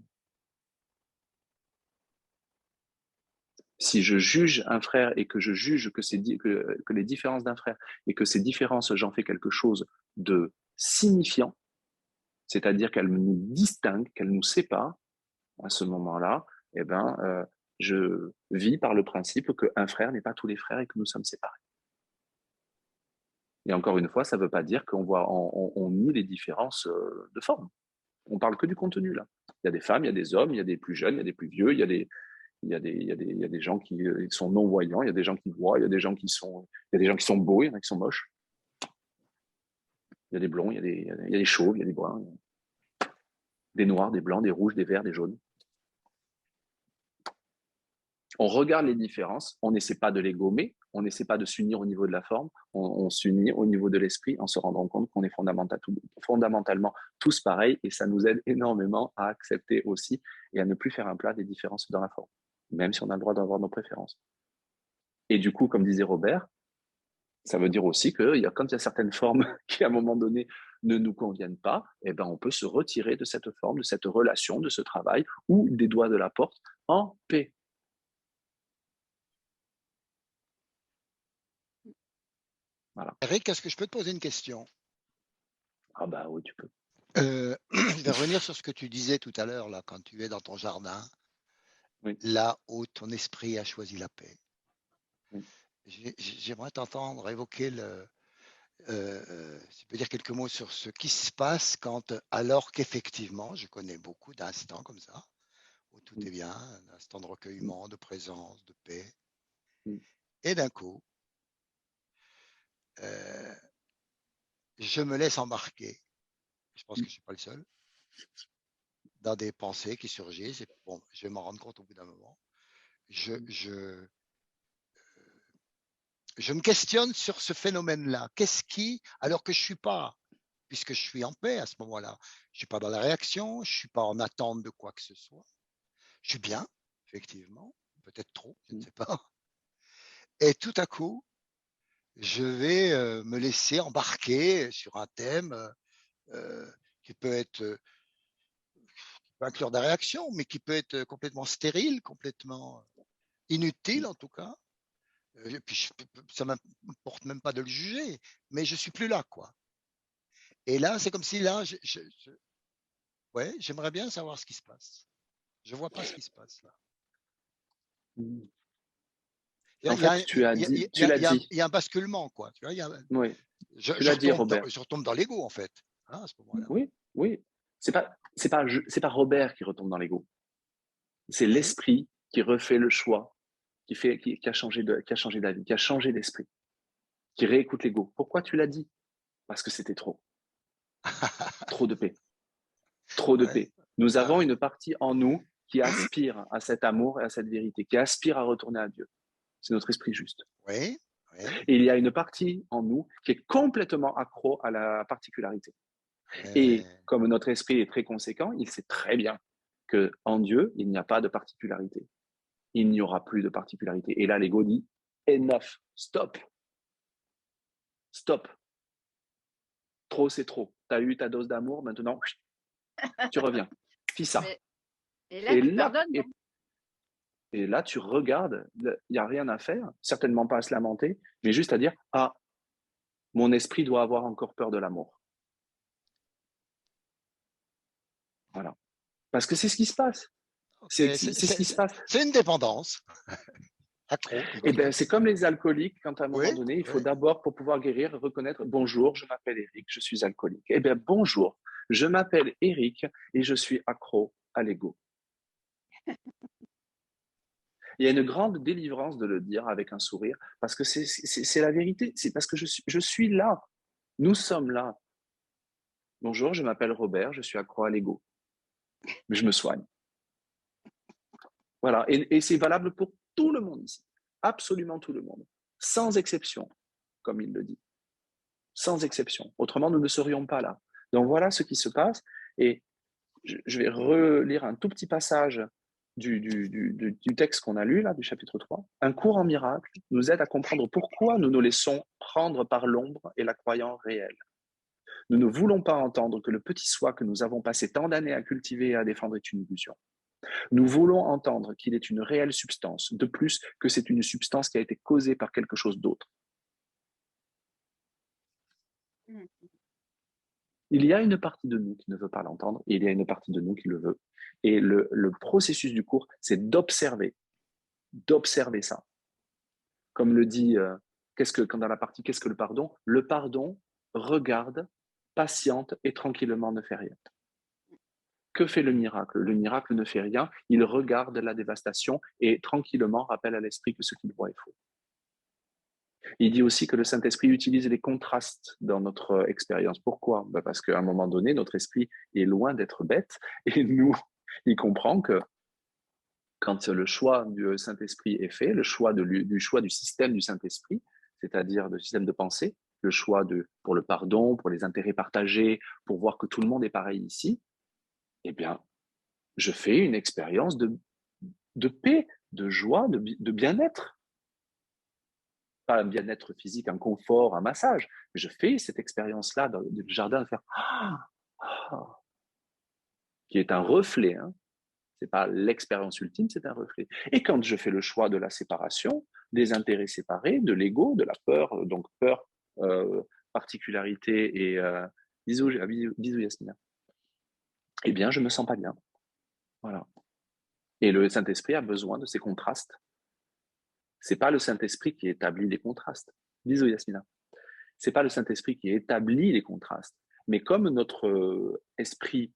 Si je juge un frère et que je juge que les différences d'un frère et que ces différences, j'en fais quelque chose de signifiant, c'est-à-dire qu'elles nous distinguent, qu'elles nous séparent, à ce moment-là, je vis par le principe qu'un frère n'est pas tous les frères et que nous sommes séparés. Et encore une fois, ça ne veut pas dire qu'on nie les différences de forme. On parle que du contenu, là. Il y a des femmes, il y a des hommes, il y a des plus jeunes, il y a des plus vieux, il y Il y a des gens qui sont non-voyants, il y a des gens qui voient, il y a des gens qui sont beaux, il y en a qui sont moches. Il y a des blonds, il y a des chauves, il y a des bruns, des noirs, des blancs, des rouges, des verts, des jaunes. On regarde les différences, on n'essaie pas de les gommer, on n'essaie pas de s'unir au niveau de la forme, on s'unit au niveau de l'esprit en se rendant compte qu'on est fondamentalement tous pareils, et ça nous aide énormément à accepter aussi et à ne plus faire un plat des différences dans la forme, même si on a le droit d'avoir nos préférences. Et du coup, comme disait Robert, ça veut dire aussi que quand il y a certaines formes qui, à un moment donné, ne nous conviennent pas, eh ben, on peut se retirer de cette forme, de cette relation, de ce travail, ou des doigts de la porte en paix. Voilà. Eric, est-ce que je peux te poser une question? Ah bah oui, tu peux. Je vais revenir sur ce que tu disais tout à l'heure, là, quand tu es dans ton jardin, Oui. là où ton esprit a choisi la paix. Oui. J'aimerais t'entendre évoquer si tu peux dire quelques mots sur ce qui se passe alors qu'effectivement, je connais beaucoup d'instants comme ça, où tout est bien, un instant de recueillement, de présence, de paix. Et d'un coup, je me laisse embarquer, je pense que je ne suis pas le seul, dans des pensées qui surgissent. Et bon, je vais m'en rendre compte au bout d'un moment. Je me questionne sur ce phénomène-là. Qu'est-ce qui, alors que je ne suis pas, puisque je suis en paix à ce moment-là, je ne suis pas dans la réaction, je ne suis pas en attente de quoi que ce soit. Je suis bien, effectivement, peut-être trop, je ne sais pas. Et tout à coup, je vais me laisser embarquer sur un thème qui peut inclure des réactions, mais qui peut être complètement stérile, complètement inutile en tout cas. Et puis ça ne m'importe même pas de le juger, mais je suis plus là, quoi. Et là, c'est comme si là, ouais, j'aimerais bien savoir ce qui se passe. Je vois pas ce qui se passe là. En fait, tu l'as dit. Il y a un basculement, quoi. Tu vois, Oui, tu l'as dit, Robert. Je retombe dans l'ego, en fait, hein, à ce moment-là. Oui, oui. C'est pas Robert qui retombe dans l'ego. C'est l'esprit qui refait le choix, qui a changé d'avis, qui a changé d'esprit, qui réécoute l'ego. Pourquoi tu l'as dit? Parce que c'était trop. Trop de paix. Trop de paix. Nous avons une partie en nous qui aspire à cet amour et à cette vérité, qui aspire à retourner à Dieu. C'est notre esprit juste. Oui. Et il y a une partie en nous qui est complètement accro à la particularité. Et comme notre esprit est très conséquent, il sait très bien qu'en Dieu, il n'y a pas de particularité. Il n'y aura plus de particularité. Et là, l'ego dit, enough, stop. Stop. Trop, c'est trop. Tu as eu ta dose d'amour, maintenant, tu reviens. Fais ça. Et là, tu pardonnes. Et là, tu regardes, il n'y a rien à faire, certainement pas à se lamenter, mais juste à dire, ah, mon esprit doit avoir encore peur de l'amour. Voilà. Parce que c'est ce qui se passe. C'est ce qui se passe. C'est une dépendance. Accro. Et ben, c'est comme les alcooliques, quand à un moment donné, il faut d'abord, pour pouvoir guérir, reconnaître, bonjour, je m'appelle Eric, je suis alcoolique. Eh bien, bonjour, je m'appelle Eric et je suis accro à l'ego. Il y a une grande délivrance de le dire avec un sourire, parce que c'est la vérité. C'est parce que je suis là. Nous sommes là. Bonjour, je m'appelle Robert, je suis accro à l'ego. Mais je me soigne. Voilà. Et c'est valable pour tout le monde ici. Absolument tout le monde. Sans exception, comme il le dit. Sans exception. Autrement, nous ne serions pas là. Donc voilà ce qui se passe. Et je vais relire un tout petit passage du texte qu'on a lu, là, du chapitre 3. Un cours en miracle nous aide à comprendre pourquoi nous nous laissons prendre par l'ombre et la croyant réelle. Nous ne voulons pas entendre que le petit soi que nous avons passé tant d'années à cultiver et à défendre est une illusion. Nous voulons entendre qu'il est une réelle substance, de plus que c'est une substance qui a été causée par quelque chose d'autre. Il y a une partie de nous qui ne veut pas l'entendre et il y a une partie de nous qui le veut. Et le processus du cours, c'est d'observer ça. Comme le dit, quand dans la partie « Qu'est-ce que le pardon ?» Le pardon regarde, patiente et tranquillement ne fait rien. Que fait le miracle? Le miracle ne fait rien, il regarde la dévastation et tranquillement rappelle à l'esprit que ce qu'il voit est faux. Il dit aussi que le Saint-Esprit utilise les contrastes dans notre expérience. Pourquoi? Parce qu'à un moment donné, notre esprit est loin d'être bête et nous, il comprend que quand le choix du Saint-Esprit est fait, le choix du choix du système du Saint-Esprit, c'est-à-dire le système de pensée, le choix pour le pardon, pour les intérêts partagés, pour voir que tout le monde est pareil ici, eh bien, je fais une expérience de paix, de joie, de bien-être. Pas un bien-être physique, un confort, un massage. Mais je fais cette expérience-là dans le jardin, de faire qui est un reflet. Hein. Ce n'est pas l'expérience ultime, c'est un reflet. Et quand je fais le choix de la séparation, des intérêts séparés, de l'ego, de la peur, donc peur, particularité et bisous Yasmina, eh bien, je ne me sens pas bien. Voilà. Et le Saint-Esprit a besoin de ces contrastes. Ce n'est pas le Saint-Esprit qui établit les contrastes. Bisous Yasmina. Ce n'est pas le Saint-Esprit qui établit les contrastes. Mais comme notre esprit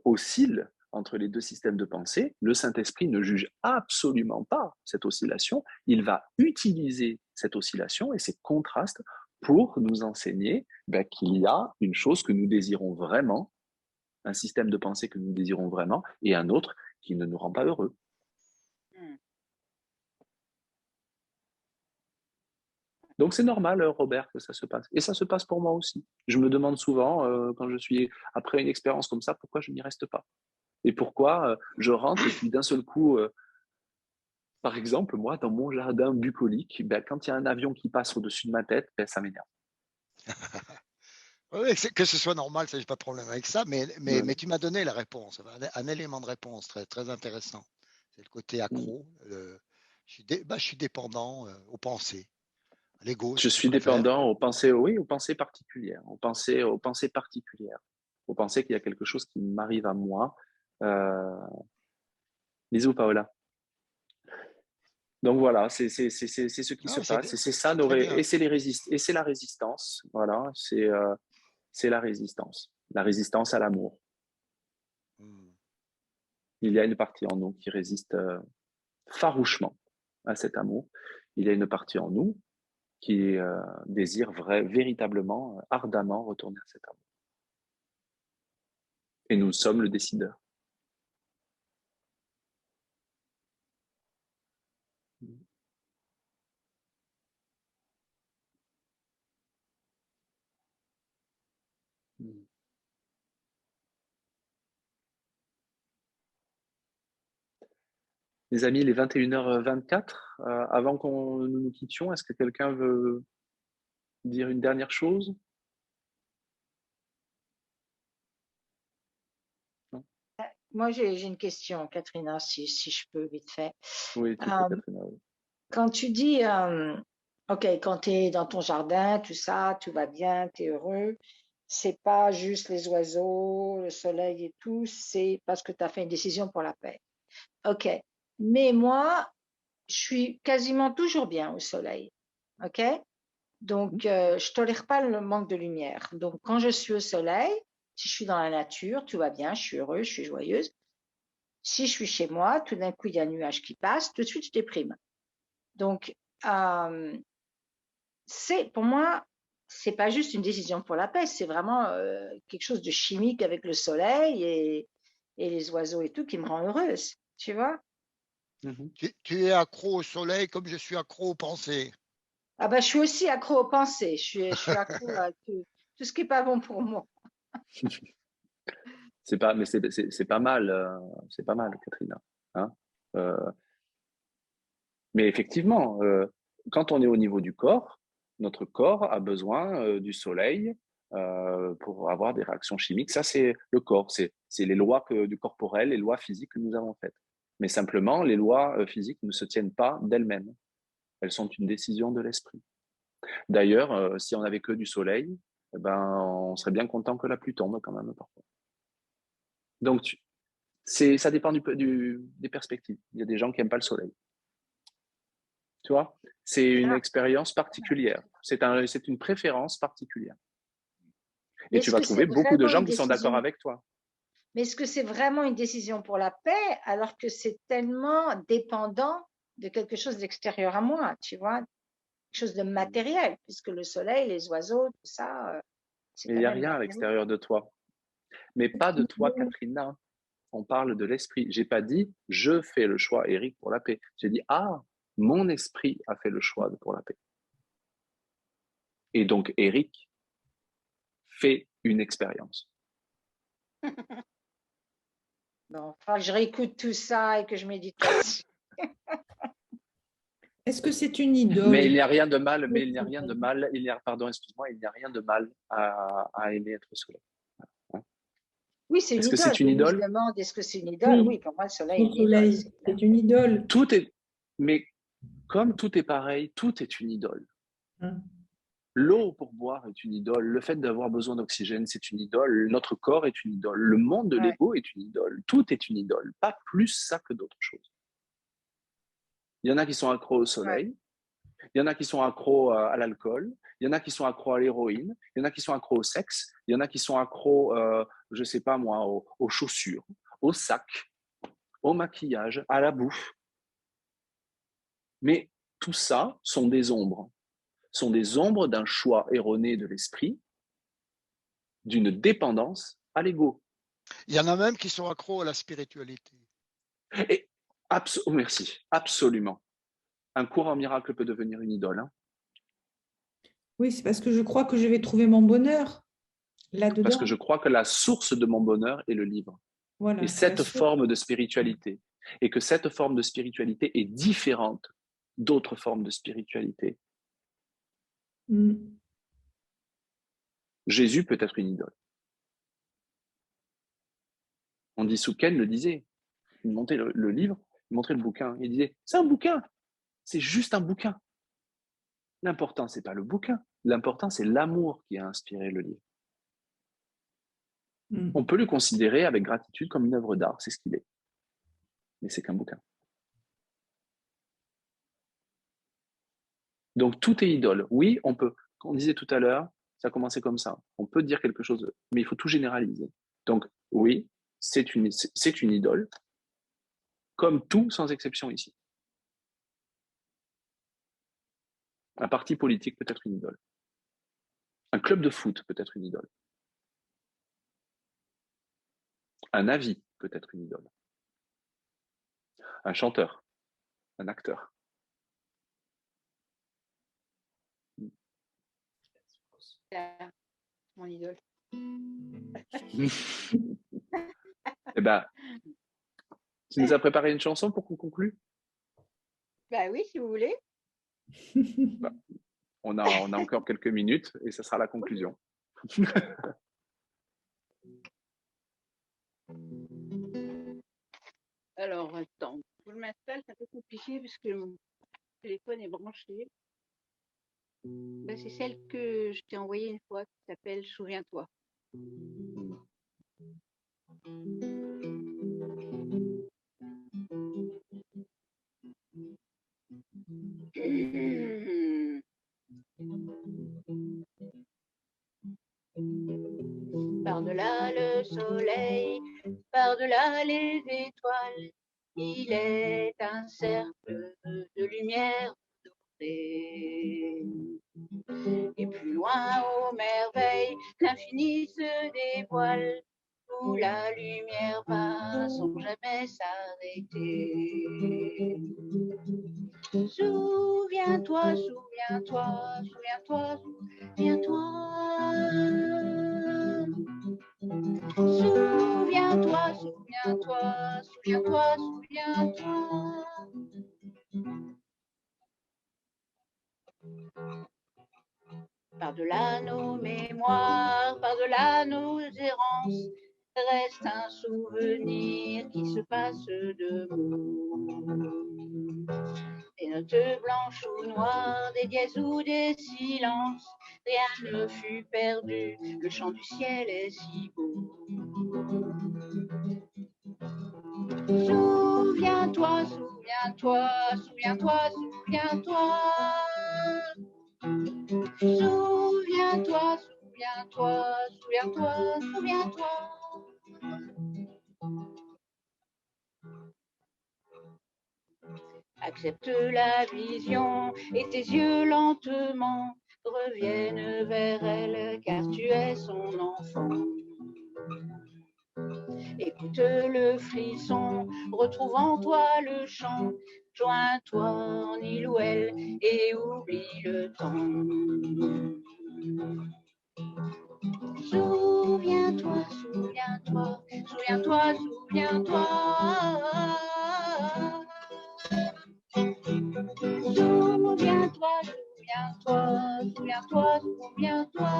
oscille entre les deux systèmes de pensée, le Saint-Esprit ne juge absolument pas cette oscillation. Il va utiliser cette oscillation et ces contrastes pour nous enseigner qu'il y a une chose que nous désirons vraiment, un système de pensée que nous désirons vraiment, et un autre qui ne nous rend pas heureux. Donc c'est normal, Robert, que ça se passe. Et ça se passe pour moi aussi. Je me demande souvent, quand je suis après une expérience comme ça, pourquoi je n'y reste pas. Et pourquoi je rentre et puis d'un seul coup, par exemple, moi, dans mon jardin bucolique, quand il y a un avion qui passe au-dessus de ma tête, ça m'énerve. Oui, que ce soit normal, ça, j'ai pas de problème avec ça, mais tu m'as donné la réponse, un élément de réponse très, très intéressant. C'est le côté accro. Je suis dépendant aux pensées, à l'ego, Je si tu suis préfères. dépendant aux pensées, oui, aux pensées particulières, aux pensées particulières, aux pensées qu'il y a quelque chose qui m'arrive à moi. Bisous, Paola. Donc voilà, c'est ce qui se passe, et c'est ça, et c'est la résistance, voilà, c'est la résistance à l'amour. Il y a une partie en nous qui résiste farouchement à cet amour. Il y a une partie en nous qui désire véritablement, ardemment retourner à cet amour. Et nous sommes le décideur. Les amis, il est 21h24. Avant qu'on nous quittions, est-ce que quelqu'un veut dire une dernière chose? Non? Moi, j'ai une question, Katrina, si je peux vite fait. Oui, tu peux, Katrina. Oui. Quand tu dis, OK, quand tu es dans ton jardin, tout ça, tout va bien, tu es heureux, c'est pas juste les oiseaux, le soleil et tout, c'est parce que tu as fait une décision pour la paix. OK. Mais moi, je suis quasiment toujours bien au soleil. OK? Donc, je tolère pas le manque de lumière. Donc, quand je suis au soleil, si je suis dans la nature, tout va bien, je suis heureuse, je suis joyeuse. Si je suis chez moi, tout d'un coup, il y a un nuage qui passe, tout de suite, je déprime. Donc, pour moi, c'est pas juste une décision pour la paix, c'est vraiment quelque chose de chimique avec le soleil et les oiseaux et tout qui me rend heureuse, tu vois? Tu es accro au soleil comme je suis accro aux pensées. Ah ben, je suis aussi accro aux pensées, je suis accro à tout ce qui est pas bon pour moi. C'est pas mal, c'est pas mal, Katrina. Hein, mais effectivement, quand on est au niveau du corps, notre corps a besoin du soleil pour avoir des réactions chimiques. Ça, c'est le corps, c'est les lois du corporel, les lois physiques que nous avons faites. Mais simplement, les lois physiques ne se tiennent pas d'elles-mêmes. Elles sont une décision de l'esprit. D'ailleurs, si on n'avait que du soleil, on serait bien content que la pluie tombe quand même parfois. Donc, ça dépend des perspectives. Il y a des gens qui n'aiment pas le soleil. Tu vois, c'est une expérience particulière. C'est une préférence particulière. Et tu vas trouver beaucoup de gens qui sont d'accord avec toi. Mais est-ce que c'est vraiment une décision pour la paix alors que c'est tellement dépendant de quelque chose d'extérieur à moi, tu vois, quelque chose de matériel, puisque le soleil, les oiseaux, tout ça, c'est Mais il quand n'y a même rien à matériel. l'extérieur de toi. Mais pas de toi, Katrina. On parle de l'esprit. J'ai pas dit je fais le choix, Eric, pour la paix. J'ai dit mon esprit a fait le choix pour la paix. Et donc Eric fait une expérience. Bon, enfin, je réécoute tout ça et que je médite là-dessus. Est-ce que c'est une idole? Mais il n'y a rien de mal. Mais il n'y a rien de mal. Pardon, excuse-moi. Il n'y a rien de mal à aimer être soleil. Oui, c'est une Est-ce que idole. c'est une Je me idole? demande, est-ce que c'est une idole? Oui. Oui, pour moi, le soleil est Le une idole. soleil, C'est clair. c'est une idole. Tout est. Mais comme tout est pareil, tout est une idole. Hein. L'eau pour boire est une idole. Le fait d'avoir besoin d'oxygène, c'est une idole. Notre corps est une idole. Le monde de Ouais. l'ego est une idole. Tout est une idole. Pas plus ça que d'autres choses. Il y en a qui sont accros au soleil. Il y en a qui sont accros à l'alcool. Il y en a qui sont accros à l'héroïne. Il y en a qui sont accros au sexe. Il y en a qui sont accros, je sais pas moi, aux chaussures, aux sacs, au maquillage, à la bouffe. Mais tout ça sont des ombres. Sont des ombres d'un choix erroné de l'esprit, d'une dépendance à l'ego. Il y en a même qui sont accros à la spiritualité. Et merci, absolument. Un cours en miracle peut devenir une idole. Hein, Oui, c'est parce que je crois que je vais trouver mon bonheur là-dedans. parce que je crois que la source de mon bonheur est le livre. Voilà, Et cette forme de spiritualité. Et que cette forme de spiritualité est différente d'autres formes de spiritualité. Mm. Jésus peut être une idole. Andy Souken le disait. Il montrait le livre, il montrait le bouquin. Il disait, c'est un bouquin. C'est juste un bouquin. L'important, c'est pas le bouquin. L'important, c'est l'amour qui a inspiré le livre. Mm. On peut le considérer avec gratitude comme une œuvre d'art, c'est ce qu'il est. Mais c'est qu'un bouquin. Donc tout est idole. Oui, on peut. Comme on disait tout à l'heure, ça a commencé comme ça. On peut dire quelque chose, mais il faut tout généraliser. Donc oui, c'est une idole, comme tout sans exception ici. Un parti politique peut être une idole. Un club de foot peut être une idole. Un avis peut être une idole. Un chanteur, un acteur. Mon idole. Eh ben, tu nous as préparé une chanson pour qu'on conclue? Bah oui, si vous voulez. On a encore quelques minutes et ça sera la conclusion. Alors, attends, pour le m'installe, c'est un peu compliqué parce que mon téléphone est branché. Bah, c'est celle que je t'ai envoyée une fois qui s'appelle Souviens-toi. Par-delà le soleil, par-delà les étoiles, il est un cercle de lumière dorée. Et plus loin, aux merveilles, l'infini se dévoile, où la lumière va sans jamais s'arrêter. Souviens-toi, souviens-toi, souviens-toi, souviens-toi. Souviens-toi, souviens-toi, souviens-toi, souviens-toi. Par-delà nos mémoires, par-delà nos errances, reste un souvenir qui se passe de mots. Des notes blanches ou noires, des dièses ou des silences, rien ne fut perdu, le chant du ciel est si beau. Souviens-toi, souviens-toi, souviens-toi, souviens-toi. Souviens-toi, souviens-toi, souviens-toi, souviens-toi. accepte la vision et tes yeux lentement reviennent vers elle car tu es son enfant. Écoute le frisson, retrouve en toi le chant, joins-toi en il ou elle et oublie le temps. Souviens-toi, souviens-toi, souviens-toi, souviens-toi. Souviens-toi, souviens-toi, souviens-toi, souviens-toi.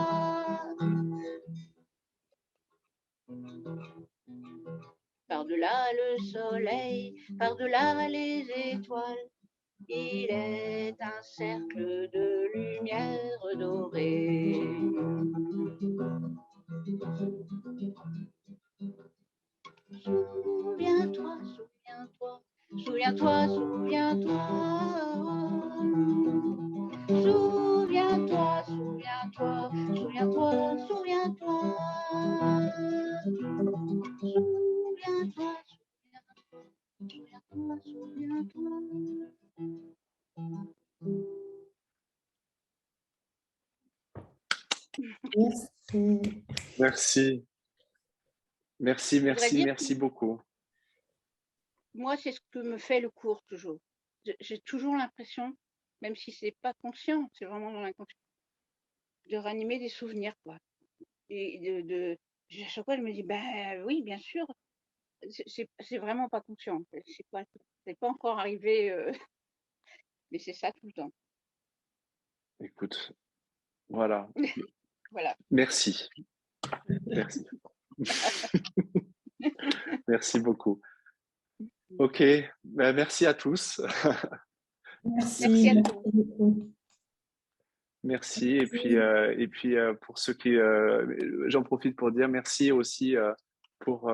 Par-delà le soleil, par-delà les étoiles, il est un cercle de lumière dorée. Souviens-toi, souviens-toi, souviens-toi, souviens-toi. Souviens-toi, souviens-toi, souviens-toi, souviens-toi. Souviens-toi, souviens-toi, souviens-toi. Merci. Merci. Merci, Je voudrais merci, dire merci beaucoup. Moi, c'est ce que me fait le cours toujours. J'ai toujours l'impression, même si c'est pas conscient, c'est vraiment dans l'inconscient, de ranimer des souvenirs, quoi. Et à chaque fois, je me dis, ben oui, bien sûr, c'est vraiment pas conscient. C'est pas encore arrivé, mais c'est ça tout le temps. Écoute, voilà. Voilà. Merci. Merci. Merci beaucoup. Ok, ben, merci à tous. Merci à tous. beaucoup. Merci. Et puis pour ceux qui, j'en profite pour dire merci aussi pour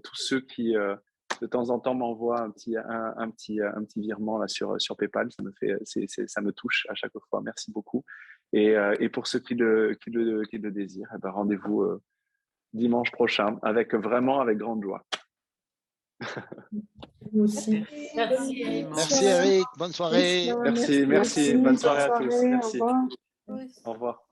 tous ceux qui de temps en temps m'envoient un petit virement là sur PayPal. Ça me fait, ça me touche à chaque fois. Merci beaucoup. Et pour ceux qui le désirent, eh ben, rendez-vous dimanche prochain avec grande joie. Vous aussi. Merci. Merci Eric, bonne soirée. Merci. Bonne soirée à tous. Merci. Au revoir.